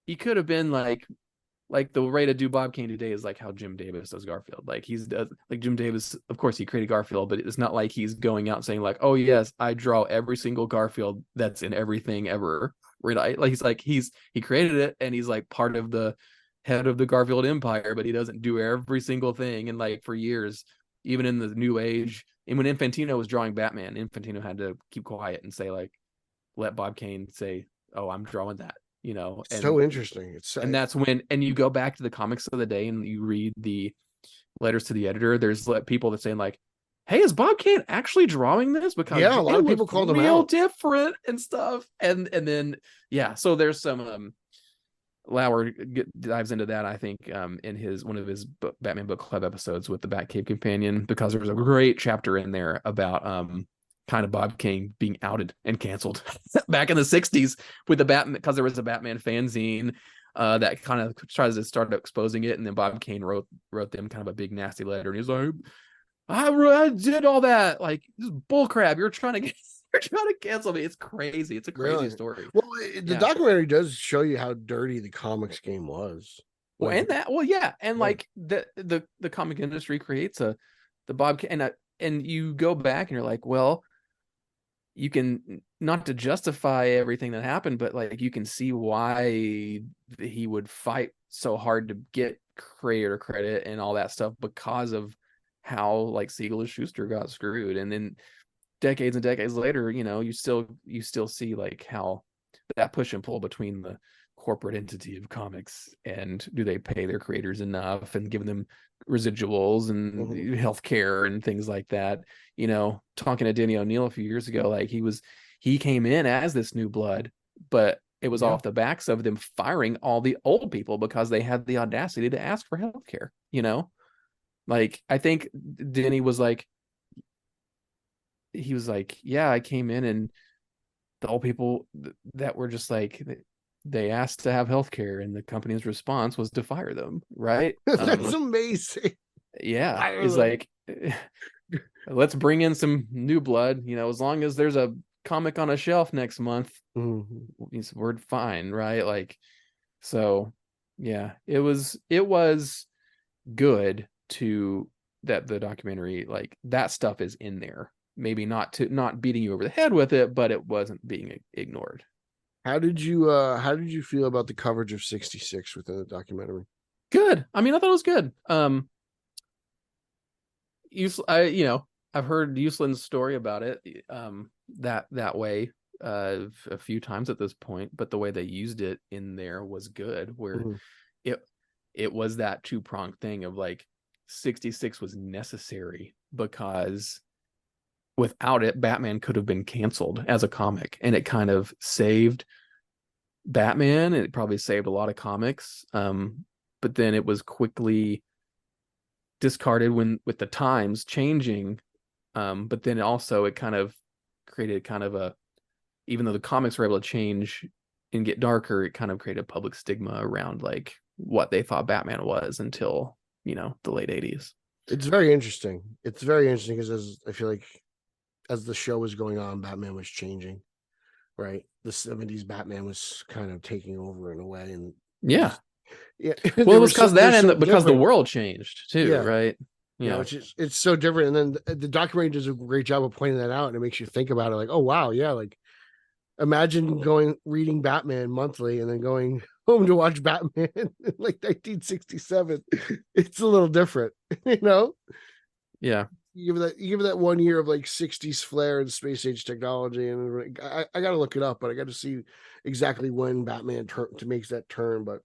Speaker 6: he could have been like the way to do Bob Kane today is like how Jim Davis does Garfield. Like like Jim Davis, of course he created Garfield, but it's not like he's going out and saying like, oh yes, I draw every single Garfield that's in everything ever. Right? Like he created it and he's like part of the head of the Garfield empire, but he doesn't do every single thing. And like for years, even in the new age, and when Infantino was drawing Batman, Infantino had to keep quiet and say like, let Bob Kane say, oh, I'm drawing that. You know, and
Speaker 5: so interesting.
Speaker 6: And that's when, and you go back to the comics of the day and you read the letters to the editor. There's people that saying like, "Hey, is Bob Kane actually drawing this?" Because
Speaker 5: a lot of people called him
Speaker 6: real
Speaker 5: out,
Speaker 6: different and stuff. And then so there's some Lauer dives into that, I think, in one of his Batman Book Club episodes with the Batcave Companion, because there was a great chapter in there about kind of Bob Kane being outed and canceled back in the 60s with the Batman, because there was a Batman fanzine that kind of tries to start exposing it, and then Bob Kane wrote them kind of a big nasty letter, and he's like, I did all that, like, this is bullcrap, you're trying to cancel me. It's crazy. It's a crazy story.
Speaker 5: Well, the documentary does show you how dirty the comics game was.
Speaker 6: Well, and that, like the comic industry creates the Bob Kane, and you go back and you're like, well, you can, not to justify everything that happened, but like you can see why he would fight so hard to get creator credit and all that stuff, because of how like Siegel and Schuster got screwed. And then decades and decades later, you know, you still see like how that push and pull between the corporate entity of comics and do they pay their creators enough and give them residuals and healthcare and things like that. You know, talking to Denny O'Neil a few years ago, like he came in as this new blood, but it was off the backs of them firing all the old people because they had the audacity to ask for healthcare. You know, like I think Denny was like, he was like, yeah, I came in and the old people that were just like, they asked to have health care and the company's response was to fire them, right?
Speaker 5: That's amazing.
Speaker 6: Yeah,
Speaker 5: Fire
Speaker 6: it's
Speaker 5: them.
Speaker 6: like, let's bring in some new blood, as long as there's a comic on a shelf next month, we're fine, right? Like, so yeah, it was good to that the documentary, like that stuff is in there, maybe not beating you over the head with it, but it wasn't being ignored.
Speaker 5: How did you feel about the coverage of 66 within the documentary?
Speaker 6: Good. I mean, I thought it was good. I've heard Uslin's story about it that way a few times at this point, but the way they used it in there was good, where it was that two-pronged thing of like 66 was necessary because without it, Batman could have been canceled as a comic, and it kind of saved Batman. It probably saved a lot of comics, but then it was quickly discarded with the times changing. But then also it kind of created kind of a, even though the comics were able to change and get darker, it kind of created a public stigma around like what they thought Batman was until the late 80s.
Speaker 5: It's very interesting. It's very interesting because I feel like as the show was going on, Batman was changing, right? The 70s Batman was kind of taking over in a way, and
Speaker 6: yeah,
Speaker 5: well,
Speaker 6: it was because that and because the world changed too, right?
Speaker 5: Yeah, it's so different. And then the documentary does a great job of pointing that out, and it makes you think about it, like, oh wow, yeah, like imagine reading Batman monthly and then going home to watch Batman in like 1967. It's a little different,
Speaker 6: Yeah.
Speaker 5: You give it that 1 year of like 60s flair and space age technology, and I got to look it up, but I got to see exactly when Batman makes that turn. But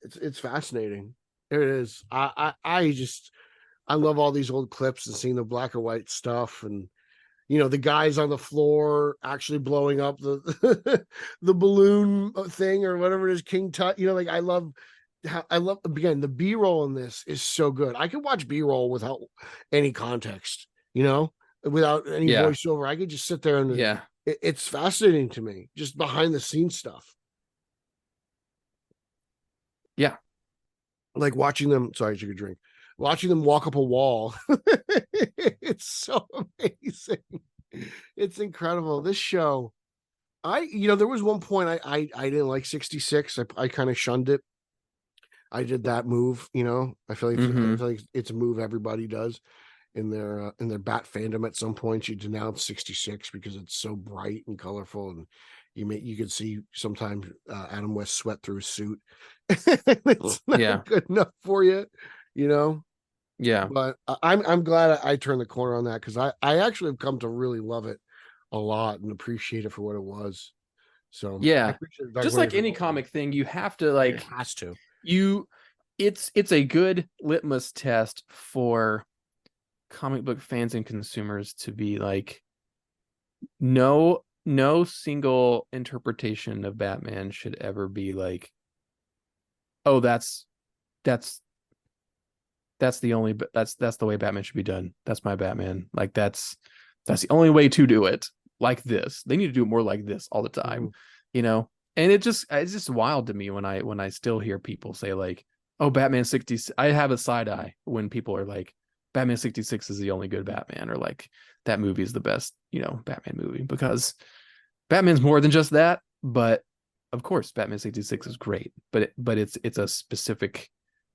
Speaker 5: it's fascinating. It is. I love all these old clips and seeing the black and white stuff, and the guys on the floor actually blowing up the the balloon thing or whatever it is, King Tut. Like I love again, the B-roll in this is so good. I could watch B-roll without any context, without any voiceover. I could just sit there and it's fascinating to me, just behind the scenes stuff.
Speaker 6: Yeah.
Speaker 5: Like watching them, sorry, I took a drink. Watching them walk up a wall. It's so amazing. It's incredible. This show, there was one point I didn't like 66. I kind of shunned it. I did that move, I feel like it's a move everybody does in their Bat fandom. At some point, you denounce 66 because it's so bright and colorful, and you could see sometimes Adam West sweat through his suit. It's not good enough for you,
Speaker 6: Yeah.
Speaker 5: But I'm glad I turned the corner on that, because I actually have come to really love it a lot and appreciate it for what it was. So
Speaker 6: yeah, just like any comic thing, you have to like,
Speaker 5: it has to.
Speaker 6: It's a good litmus test for comic book fans and consumers to be like, no single interpretation of Batman should ever be like, oh, that's the only, that's the way Batman should be done. That's my Batman. Like that's the only way to do it. Like this, they need to do it more like this all the time, and it's just wild to me when I still hear people say like, oh, Batman 60. I have a side eye when people are like, Batman 66 is the only good Batman, or like that movie is the best, Batman movie, because Batman's more than just that. But of course, Batman 66 is great, but it's a specific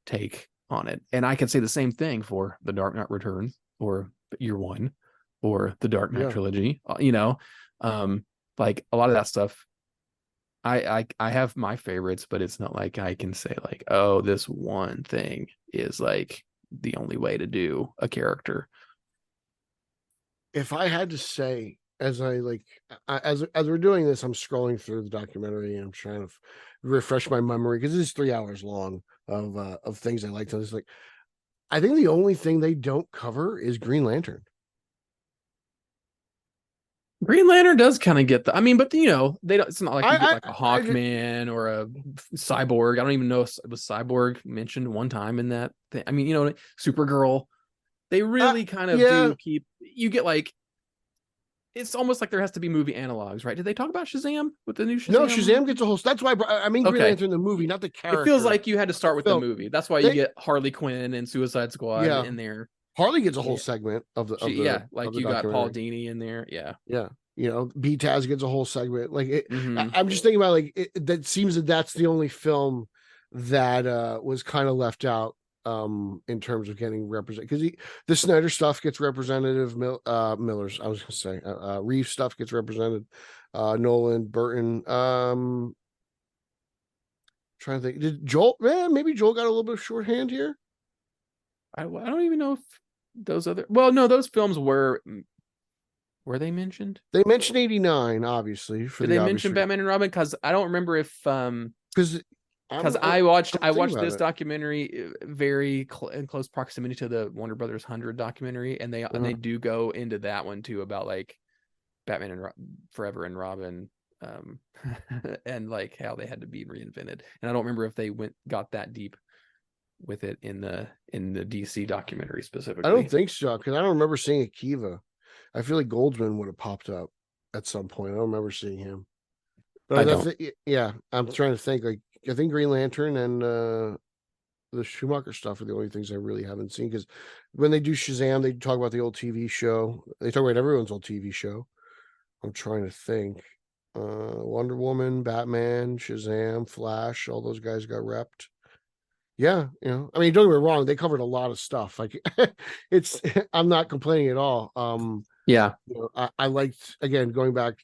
Speaker 6: take on it. And I can say the same thing for The Dark Knight Returns or Year One or the Dark Knight trilogy. Like a lot of that stuff, I have my favorites, but it's not like I can say like, oh, this one thing is like the only way to do a character.
Speaker 5: If I had to say, as we're doing this, I'm scrolling through the documentary and I'm trying to refresh my memory, because it's 3 hours long of things I liked. So it's like, I think the only thing they don't cover is Green Lantern.
Speaker 6: Green Lantern does kind of get but they don't. It's not like you get like a Hawkman or a Cyborg. I don't even know if it was Cyborg mentioned one time in that thing. I mean, Supergirl. They really kind of do keep. You get like it's almost like there has to be movie analogs, right? Did they talk about Shazam with the new Shazam?
Speaker 5: No, Shazam gets a whole. That's why I mean Green
Speaker 6: Okay.
Speaker 5: Lantern the movie, not the character.
Speaker 6: It feels like you had to start with the
Speaker 5: Film.
Speaker 6: movie. That's why you get Harley Quinn and Suicide Squad in there.
Speaker 5: Harley gets a whole segment of the
Speaker 6: like
Speaker 5: of the
Speaker 6: you got Paul
Speaker 5: documentary.
Speaker 6: Dini in there. Yeah.
Speaker 5: Yeah. You know, BTAS gets a whole segment. Like it,
Speaker 6: Mhm.
Speaker 5: I'm just thinking about like that seems that that's the only film that was kind of left out in terms of getting represented, because the Snyder stuff gets representative. Miller's, I was gonna say, Reeves stuff gets represented. Nolan, Burton. Trying to think, did Joel? Maybe Joel got a little bit of shorthand here.
Speaker 6: I don't even know if those those films were they mentioned?
Speaker 5: They mentioned 89, obviously.
Speaker 6: Did they mention Batman and Robin? Because I don't remember if
Speaker 5: because
Speaker 6: I watched this documentary very in close proximity to the Warner Brothers 100 documentary, and they do go into that one too about like Batman and Forever and Robin, and like how they had to be reinvented. And I don't remember if they got that deep with it in the DC documentary specifically.
Speaker 5: I don't think so, because I don't remember seeing Akiva. I feel like Goldsman would have popped up at some point. I don't remember seeing him. But I'm trying to think. Like, I think Green Lantern and the Schumacher stuff are the only things I really haven't seen. Because when they do Shazam, they talk about the old TV show. They talk about everyone's old TV show. I'm trying to think. Wonder Woman, Batman, Shazam, Flash, all those guys got repped. Yeah, you know, I mean, don't get me wrong, they covered a lot of stuff. Like, I'm not complaining at all.
Speaker 6: Yeah,
Speaker 5: you know, I liked, again, going back.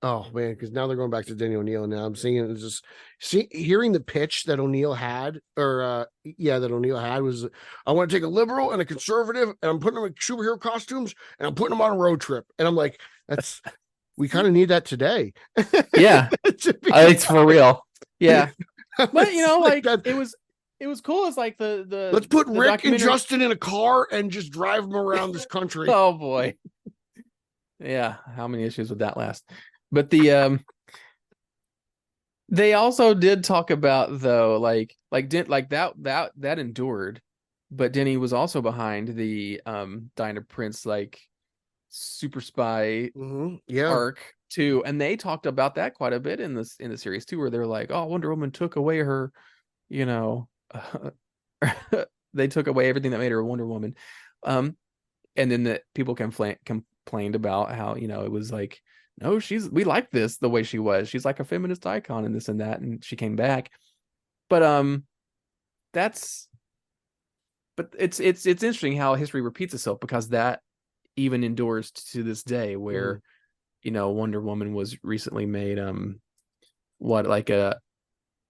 Speaker 5: Oh man, because now they're going back to Danny O'Neill, and now I'm seeing it, just hearing the pitch that O'Neill had, was, I want to take a liberal and a conservative, and I'm putting them in superhero costumes, and I'm putting them on a road trip, and I'm like, we kind of need that today.
Speaker 6: Yeah, it's for real. Yeah, but you know, like it was cool. It's like the
Speaker 5: let's put Rick and Justin in a car and just drive them around this country.
Speaker 6: Oh boy. Yeah, how many issues would that last? But they also did talk about, though, like that endured, but Denny was also behind the Diana Prince like super spy arc too, and they talked about that quite a bit in the series too, where they're like, oh, Wonder Woman took away her, you know, they took away everything that made her a Wonder Woman, and then the people complained about how, you know, it was like, no, we like this the way she was. She's like a feminist icon and this and that, and she came back. But it's interesting how history repeats itself, because that even endures to this day, where you know, Wonder Woman was recently made like a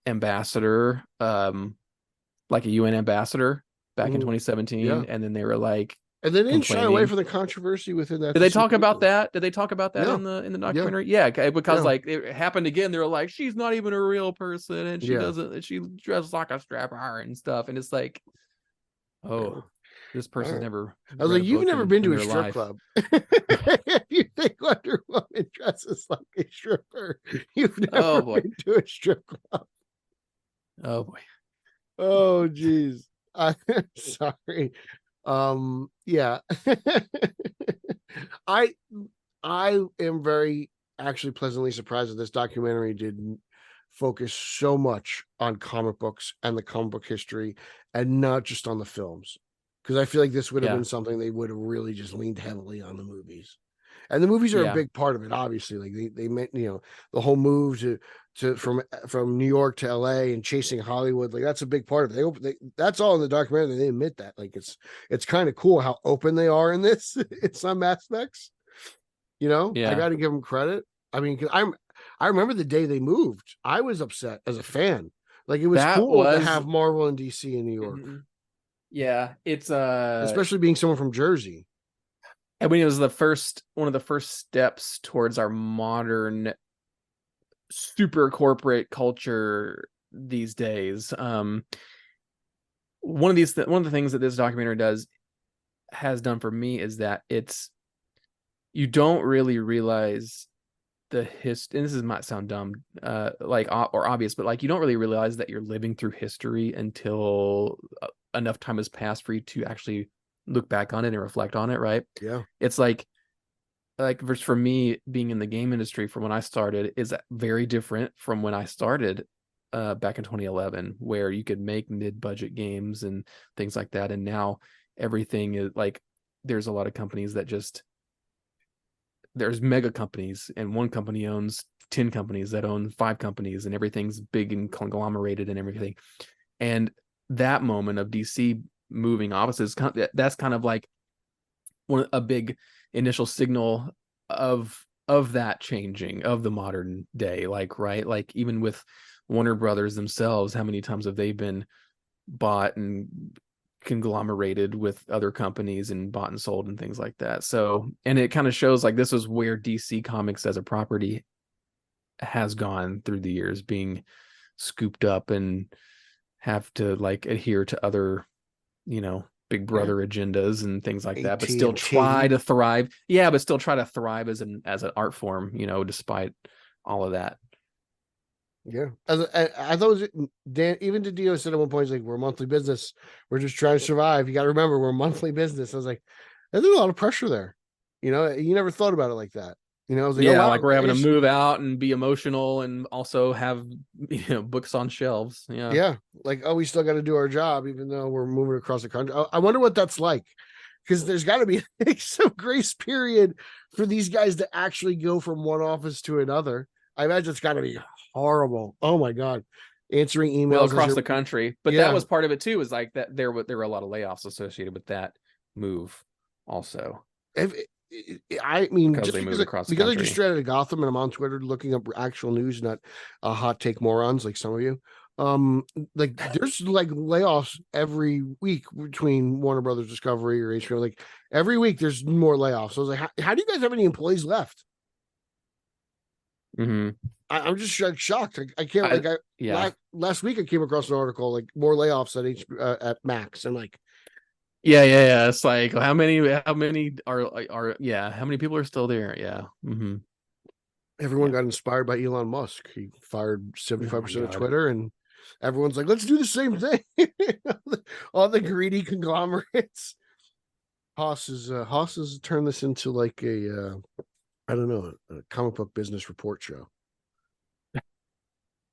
Speaker 6: ambassador, like a UN ambassador back in 2017, and then they were like,
Speaker 5: and they didn't shy away from the controversy within that.
Speaker 6: Did they talk about that? Did they talk about that in the documentary? Yeah, because like it happened again. They were like, she's not even a real person, and she doesn't. She dresses like a strapper and stuff. And it's like, oh, this person's never.
Speaker 5: I was like, you've never been to a strip club. If you think Wonder Woman dresses like a stripper, you've never been to a strip club.
Speaker 6: Oh boy.
Speaker 5: Oh geez. I'm sorry. Yeah. I am very actually pleasantly surprised that this documentary didn't focus so much on comic books and the comic book history, and not just on the films, because I feel like this would have been something they would have really just leaned heavily on the movies. And the movies are a big part of it, obviously. Like they meant, you know, the whole move from New York to LA and chasing Hollywood, like that's a big part of it. That's all in the documentary. They admit that. Like it's kind of cool how open they are in this in some aspects. You know, I got to give them credit. I mean, I remember the day they moved. I was upset as a fan. Like it was cool to have Marvel and DC in New York.
Speaker 6: Yeah, it's
Speaker 5: especially being someone from Jersey.
Speaker 6: I mean, it was one of the first steps towards our modern super corporate culture these days. One of the things that this documentary has done for me is that you don't really realize the history, and this might sound dumb, or obvious, but like you don't really realize that you're living through history until enough time has passed for you to actually look back on it and reflect on it, right?
Speaker 5: Yeah.
Speaker 6: It's like like for me being in the game industry from when I started is very different from when I started back in 2011, where you could make mid-budget games and things like that. And now everything is like, there's a lot of companies that just, there's mega companies, and one company owns 10 companies that own 5 companies, and everything's big and conglomerated and everything. And that moment of DC moving offices, that's kind of like a big initial signal of that changing of the modern day. Like, right, like even with Warner Brothers themselves, how many times have they been bought and conglomerated with other companies and bought and sold and things like that? So, and it kind of shows like this is where DC Comics as a property has gone through the years, being scooped up and have to like adhere to other, Big Brother agendas and things like that, but still try to thrive. Yeah, but still try to thrive as an art form, despite all of that.
Speaker 5: Yeah, I thought Dan, even to Dio said at one point, he's like, "We're a monthly business. We're just trying to survive. You got to remember, we're a monthly business." I was like, "There's a lot of pressure there." You never thought about it like that. I was like,
Speaker 6: yeah,
Speaker 5: "Oh, wow,
Speaker 6: like we're having to move out and be emotional and also have books on shelves."
Speaker 5: Yeah, like, oh, we still got to do our job even though we're moving across the country. I wonder what that's like, because there's got to be some grace period for these guys to actually go from one office to another. I imagine it's got to be horrible. Oh my god, answering emails
Speaker 6: across the country. But that was part of it too. Is like that there were a lot of layoffs associated with that move also.
Speaker 5: I mean,
Speaker 6: because
Speaker 5: just
Speaker 6: they moved across the
Speaker 5: because I
Speaker 6: country.
Speaker 5: just straight out of Gotham and I'm on Twitter looking up actual news, not hot take morons like some of you. Like there's like layoffs every week between Warner Brothers Discovery or HBO. Like every week there's more layoffs. So I was like, how do you guys have any employees left?
Speaker 6: Mm-hmm.
Speaker 5: I'm just shocked. I can't last week I came across an article like more layoffs at Max. I'm like,
Speaker 6: yeah. It's like how many are how many people are still there? Yeah. Mm-hmm.
Speaker 5: Everyone got inspired by Elon Musk. He fired 75% of Twitter, and everyone's like, let's do the same thing. All the greedy conglomerates. Haas has turned this into like a I don't know, a comic book business report show.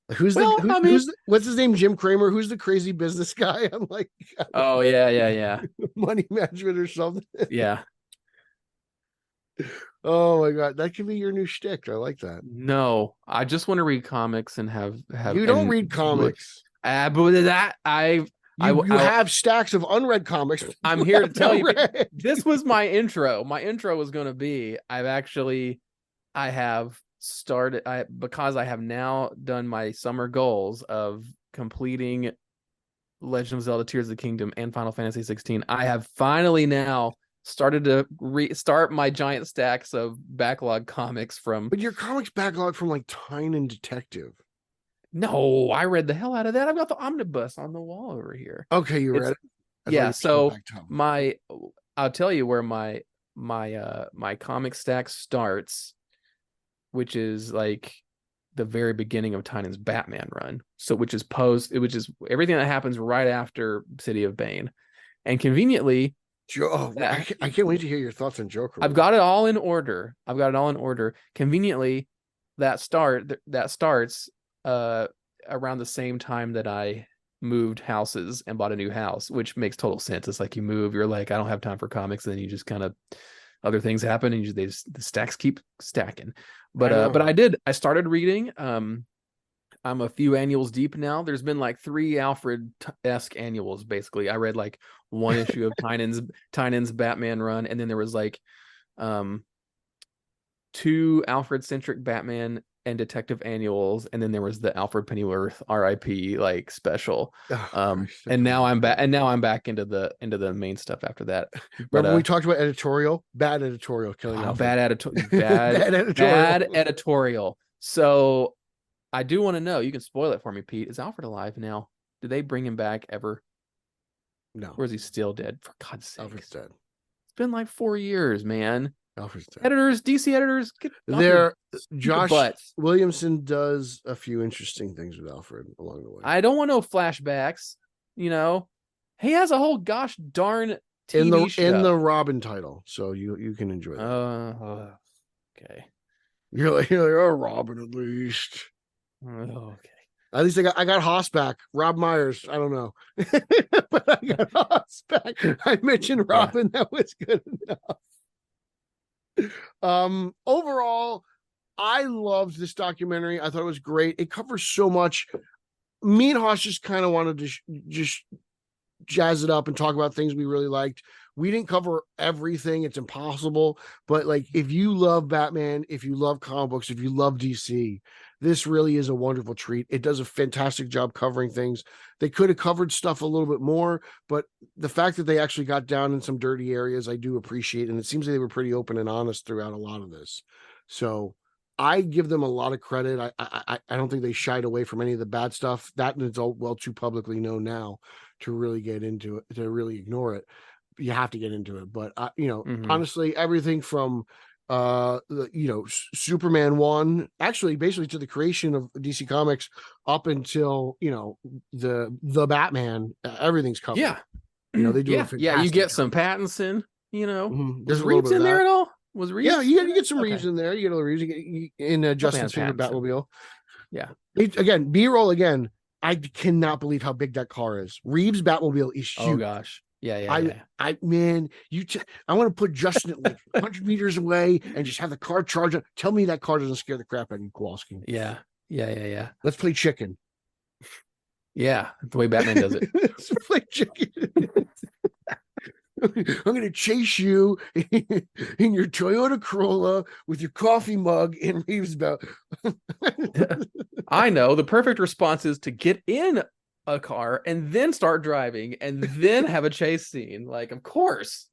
Speaker 5: What's his name? Jim Cramer. Who's the crazy business guy? I'm like,
Speaker 6: oh yeah.
Speaker 5: Money management or something.
Speaker 6: Yeah.
Speaker 5: Oh my god, that could be your new shtick. I like that.
Speaker 6: No, I just want to read comics and have.
Speaker 5: You don't read comics.
Speaker 6: But that
Speaker 5: you have stacks of unread comics.
Speaker 6: I'm here to tell you. This was my intro. My intro was going to be. I have started. Because I have now done my summer goals of completing Legend of Zelda: Tears of the Kingdom and Final Fantasy 16. I have finally now started to restart my giant stacks of backlog comics from.
Speaker 5: But your comics backlog from like Tynan Detective.
Speaker 6: No, I read the hell out of that. I've got the omnibus on the wall over here.
Speaker 5: Okay, you read it.
Speaker 6: Yeah, so I'll tell you where my comic stack starts, which is like the very beginning of Tynan's Batman run. So which is everything that happens right after City of Bane. And conveniently,
Speaker 5: I can't wait to hear your thoughts on Joker.
Speaker 6: I've got it all in order. Conveniently, that starts around the same time that I moved houses and bought a new house, which makes total sense. It's like you move, you're like, I don't have time for comics, and then you just kind of other things happen, and the stacks keep stacking. But I started reading. I'm a few annuals deep now. There's been like 3 Alfred-esque annuals, basically. I read like one issue of Tynan's Batman run, and then there was like 2 Alfred-centric Batman and detective annuals, and then there was the Alfred Pennyworth RIP like special. And now I'm back into the main stuff after that.
Speaker 5: Remember we talked about bad editorial killing Alfred.
Speaker 6: Bad editorial. So I do want to know, you can spoil it for me, Pete. Is Alfred alive now? Did they bring him back ever?
Speaker 5: No.
Speaker 6: Or is he still dead? For God's sake.
Speaker 5: Alfred's dead.
Speaker 6: It's been like 4 years, man.
Speaker 5: Alfred's dead.
Speaker 6: DC editors,
Speaker 5: Josh Williamson does a few interesting things with Alfred along the way.
Speaker 6: I don't want no flashbacks. He has a whole gosh darn TV show
Speaker 5: in the Robin title, so you can enjoy that.
Speaker 6: Okay.
Speaker 5: You're oh, Robin at least.
Speaker 6: Oh, okay.
Speaker 5: At least I got Haas back. Rob Myers. I don't know. But I got Haas back. I mentioned Robin. That was good enough. Overall, I loved this documentary. I thought it was great. It covers so much. Me and Haas just kind of wanted to just jazz it up and talk about things we really liked. We didn't cover everything. It's impossible. But like, if you love Batman, if you love comic books, if you love DC, this really is a wonderful treat. It does a fantastic job covering things. They could have covered stuff a little bit more, but the fact that they actually got down in some dirty areas, I do appreciate. And it seems like they were pretty open and honest throughout a lot of this. So I give them a lot of credit. I don't think they shied away from any of the bad stuff. That is all well too publicly known now to really get into it, to really ignore it. You have to get into it. But honestly, everything from Superman 1, actually basically to the creation of DC Comics up until the Batman, everything's covered.
Speaker 6: Yeah.
Speaker 5: They do
Speaker 6: you get some Pattinson,
Speaker 5: There's
Speaker 6: was
Speaker 5: a little
Speaker 6: Reeves
Speaker 5: bit of
Speaker 6: in there
Speaker 5: that.
Speaker 6: at all? Was Reeves?
Speaker 5: Yeah, you get some Reeves in there. You get a little Reeves in Justin's favorite Batmobile.
Speaker 6: Yeah.
Speaker 5: Again, B-roll again. I cannot believe how big that car is. Reeves' Batmobile is huge.
Speaker 6: Oh gosh. Yeah.
Speaker 5: I want to put Justin at like 100 meters away and just have the car charge up. Tell me that car doesn't scare the crap out of you, Kowalski.
Speaker 6: Yeah.
Speaker 5: Let's play chicken.
Speaker 6: Yeah, the way Batman does it.
Speaker 5: Let's play chicken. I'm going to chase you in your Toyota Corolla with your coffee mug in Reeves' belt.
Speaker 6: I know the perfect response is to get in a car and then start driving and then have a chase scene. Like, of course.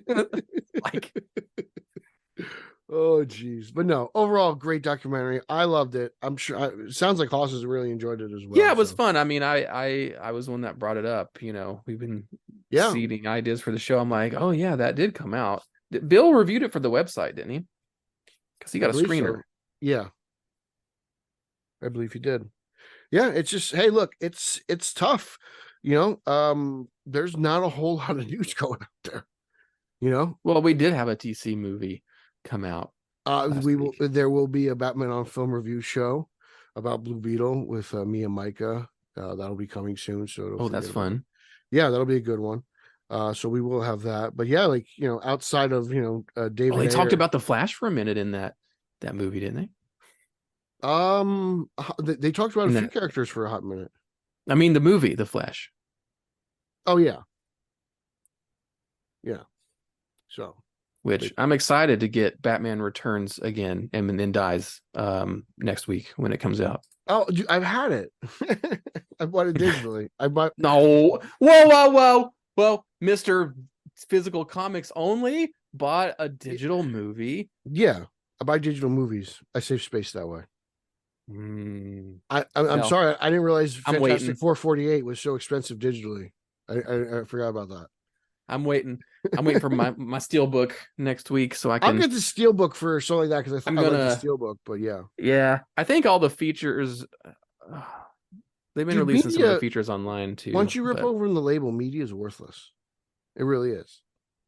Speaker 6: Like,
Speaker 5: oh geez, but no, overall great documentary. I loved it. I'm sure it sounds like Hoss has really enjoyed it as well.
Speaker 6: Yeah, it was fun. I mean, I was the one that brought it up. We've been seeding ideas for the show. I'm like, oh yeah, that did come out. Bill reviewed it for the website, didn't he? Because he got a screener.
Speaker 5: So. Yeah, I believe he did. Yeah, it's just, hey, look, it's tough. There's not a whole lot of news going out there.
Speaker 6: Well, we did have a DC movie come out.
Speaker 5: There will be a Batman on Film review show about Blue Beetle with me and Micah. That'll be coming soon. So
Speaker 6: that's fun.
Speaker 5: Yeah, that'll be a good one. So we will have that. But yeah, like outside of David.
Speaker 6: Well, they talked about the Flash for a minute in that movie, didn't they?
Speaker 5: They talked about a few characters for a hot minute.
Speaker 6: I mean, the movie, The Flash.
Speaker 5: Oh yeah. So,
Speaker 6: which I'm excited to get Batman Returns again and then dies next week when it comes out.
Speaker 5: Oh, dude, I've had it. I bought it digitally.
Speaker 6: No. Whoa, Mr. Physical Comics only bought a digital movie.
Speaker 5: Yeah, I buy digital movies. I save space that way. I'm sorry. I didn't realize Fantastic 448 was so expensive digitally. I forgot about that.
Speaker 6: I'm waiting for my Steelbook next week so I can.
Speaker 5: I'll get the Steelbook for something like that because I like the Steelbook. But
Speaker 6: yeah, I think all the features. They've been releasing some of the features online too.
Speaker 5: Once you rip over the label, media is worthless. It really is.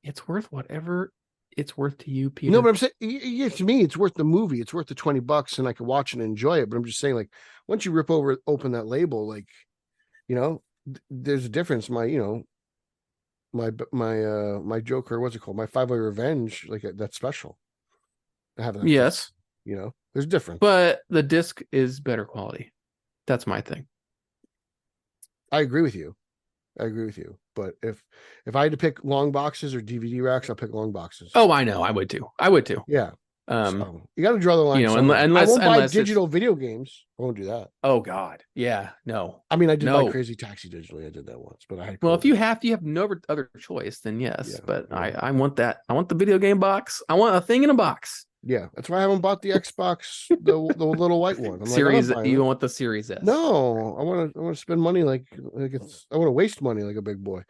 Speaker 6: It's worth whatever it's worth to you, Peter.
Speaker 5: No, but I'm saying, yeah, to me, it's worth the movie. It's worth the $20, and I can watch it and enjoy it. But I'm just saying, like, once you open that label, like, there's a difference. My Joker, what's it called? My 5-Way Revenge, like that's special. I have that.
Speaker 6: Yes.
Speaker 5: There's difference.
Speaker 6: But the disc is better quality. That's my thing.
Speaker 5: I agree with you. But if I had to pick long boxes or DVD racks, I'll pick long boxes.
Speaker 6: Oh, I know. I would too.
Speaker 5: Yeah. So you got to draw the line.
Speaker 6: Unless
Speaker 5: I won't buy digital video games. I won't do that.
Speaker 6: Oh God. Yeah. No.
Speaker 5: I mean, I did buy Crazy Taxi digitally. I did that once, but
Speaker 6: if you have no other choice, then yes. Yeah, but yeah. I want that. I want the video game box. I want a thing in a box.
Speaker 5: Yeah, that's why I haven't bought the Xbox, the little white one. I'm
Speaker 6: Series. You want the Series S?
Speaker 5: No, I want to spend money like it's. I want to waste money like a big boy.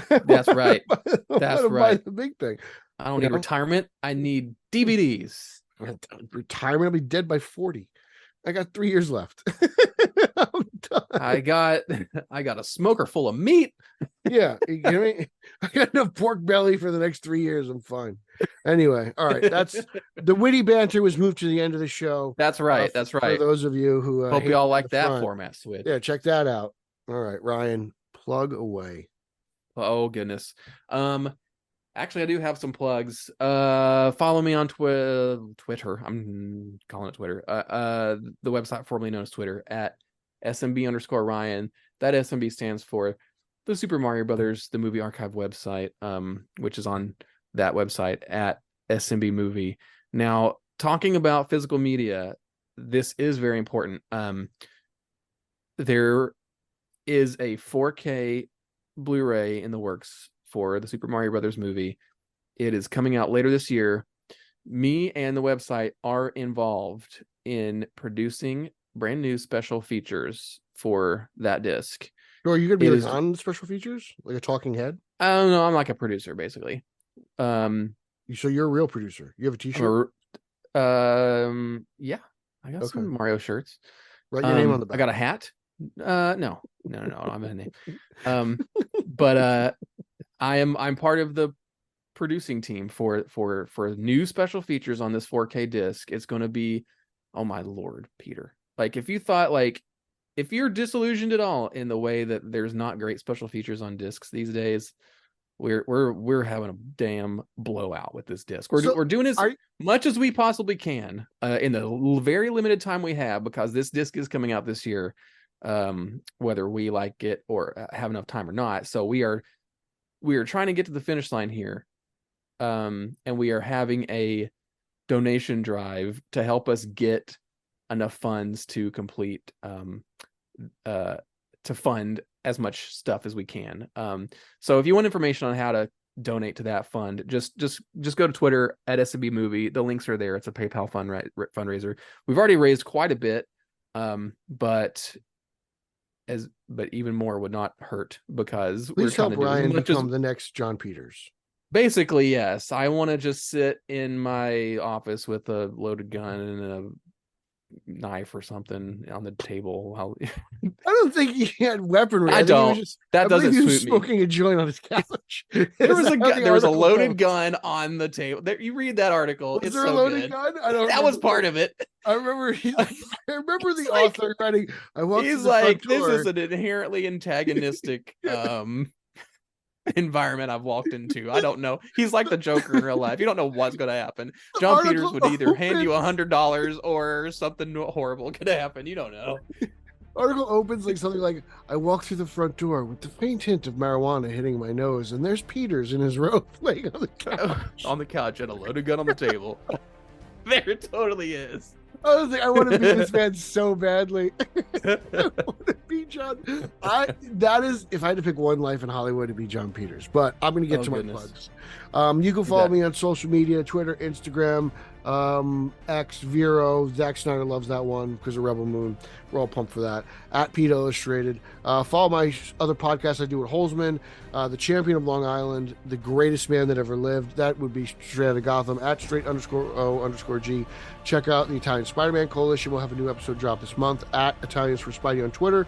Speaker 6: That's right. That's right.
Speaker 5: Buy the big thing.
Speaker 6: I don't need retirement. I need DVDs.
Speaker 5: Retirement. I'll be dead by 40. I got 3 years left. I'm
Speaker 6: I got a smoker full of meat.
Speaker 5: Yeah, you kidding me? I got enough pork belly for the next 3 years. I'm fine. Anyway, all right. That's the witty banter was moved to the end of the show.
Speaker 6: That's right. That's
Speaker 5: For
Speaker 6: right.
Speaker 5: those of you who
Speaker 6: Hope
Speaker 5: hate
Speaker 6: you all
Speaker 5: the
Speaker 6: like that
Speaker 5: front.
Speaker 6: format switch.
Speaker 5: Yeah, check that out. All right, Ryan, plug away.
Speaker 6: Oh goodness. Actually, I do have some plugs. Follow me on Twitter. I'm calling it Twitter. The website formerly known as Twitter at SMB_Ryan. That SMB stands for the Super Mario Brothers, the movie archive website, which is on that website at SMB Movie. Now, talking about physical media, this is very important. There is a 4K Blu-ray in the works for the Super Mario Brothers movie. It is coming out later this year. Me and the website are involved in producing brand new special features for that disc.
Speaker 5: So are you going to be on the special features? Like a talking head?
Speaker 6: I don't know. I'm like a producer, basically.
Speaker 5: So you're a real producer. You have a t-shirt?
Speaker 6: Yeah. I got some Mario shirts.
Speaker 5: Write your name on the back.
Speaker 6: I got a hat. No, I don't have a name. But I'm part of the producing team for new special features on this 4K disc. It's going to be, oh my Lord, Peter. Like if you thought if you're disillusioned at all in the way that there's not great special features on discs these days, we're having a damn blowout with this disc. We're doing as much as we possibly can in the very limited time we have, because this disc is coming out this year, whether we like it or have enough time or not. So we are trying to get to the finish line here, and we are having a donation drive to help us get enough funds to complete to fund as much stuff as we can. So if you want information on how to donate to that fund, just go to Twitter at SMB Movie. The links are there. It's a PayPal fundraiser. We've already raised quite a bit, but even more would not hurt, because
Speaker 5: please help Ryan become the next John Peters.
Speaker 6: Basically, yes. I want to just sit in my office with a loaded gun and a knife or something on the table.
Speaker 5: I don't think he had weaponry.
Speaker 6: I don't. That doesn't suit me.
Speaker 5: Smoking a joint on his couch.
Speaker 6: There was a loaded gun on the table. You read that article.
Speaker 5: Was there a loaded gun? I don't.
Speaker 6: That was part of it.
Speaker 5: I remember. I remember the author writing.
Speaker 6: He's like, this is an inherently antagonistic environment I've walked into. I don't know. He's like the Joker in real life. You don't know what's going to happen. John Peters would either hand you $100 or something horrible could happen. You don't know.
Speaker 5: Article opens like something like, I walked through the front door with the faint hint of marijuana hitting my nose, and there's Peters in his robe laying on the couch.
Speaker 6: On the couch and a loaded gun on the table. There it totally is.
Speaker 5: I was like, I want to be this man so badly. I want to be John. That is, if I had to pick one life in Hollywood, it'd be John Peters. But I'm going to get to my plugs. You can follow me on social media, Twitter, Instagram, X, Vero. Zack Snyder loves that one because of Rebel Moon. We're all pumped for that. At Pete Illustrated. Follow my other podcast I do with Holzman, The Champion of Long Island, The Greatest Man That Ever Lived. That would be Straight Outta Gotham, at straight_O_G. Check out the Italian Spider-Man Coalition. We'll have a new episode drop this month at Italians for Spidey on Twitter.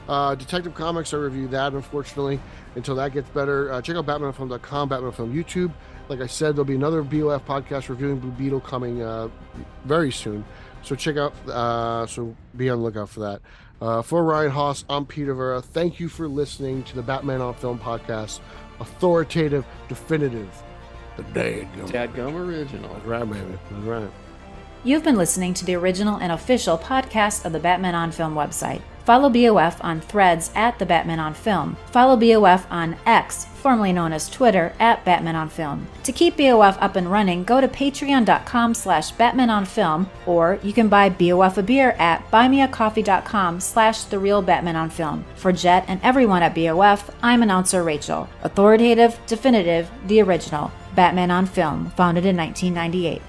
Speaker 5: Detective Comics, I review that, unfortunately, until that gets better. Check out BatmanOnFilm.com, Batman on Film YouTube. Like I said, there'll be another BOF podcast reviewing Blue Beetle coming very soon. So check out, so be on the lookout for that. For Ryan Haas, I'm Peter Verra. Thank you for listening to the Batman on Film podcast. Authoritative, definitive, the
Speaker 6: Dadgum original.
Speaker 5: That's right, baby. That's right.
Speaker 8: You've been listening to the original and official podcast of the Batman on Film website. Follow BOF on Threads at The Batman on Film. Follow BOF on X, formerly known as Twitter, at Batman on Film. To keep BOF up and running, go to patreon.com/BatmanOnFilm, or you can buy BOF a beer at buymeacoffee.com/TheRealBatmanOnFilm. For Jet and everyone at BOF, I'm announcer Rachel. Authoritative, definitive, the original. Batman on Film, founded in 1998.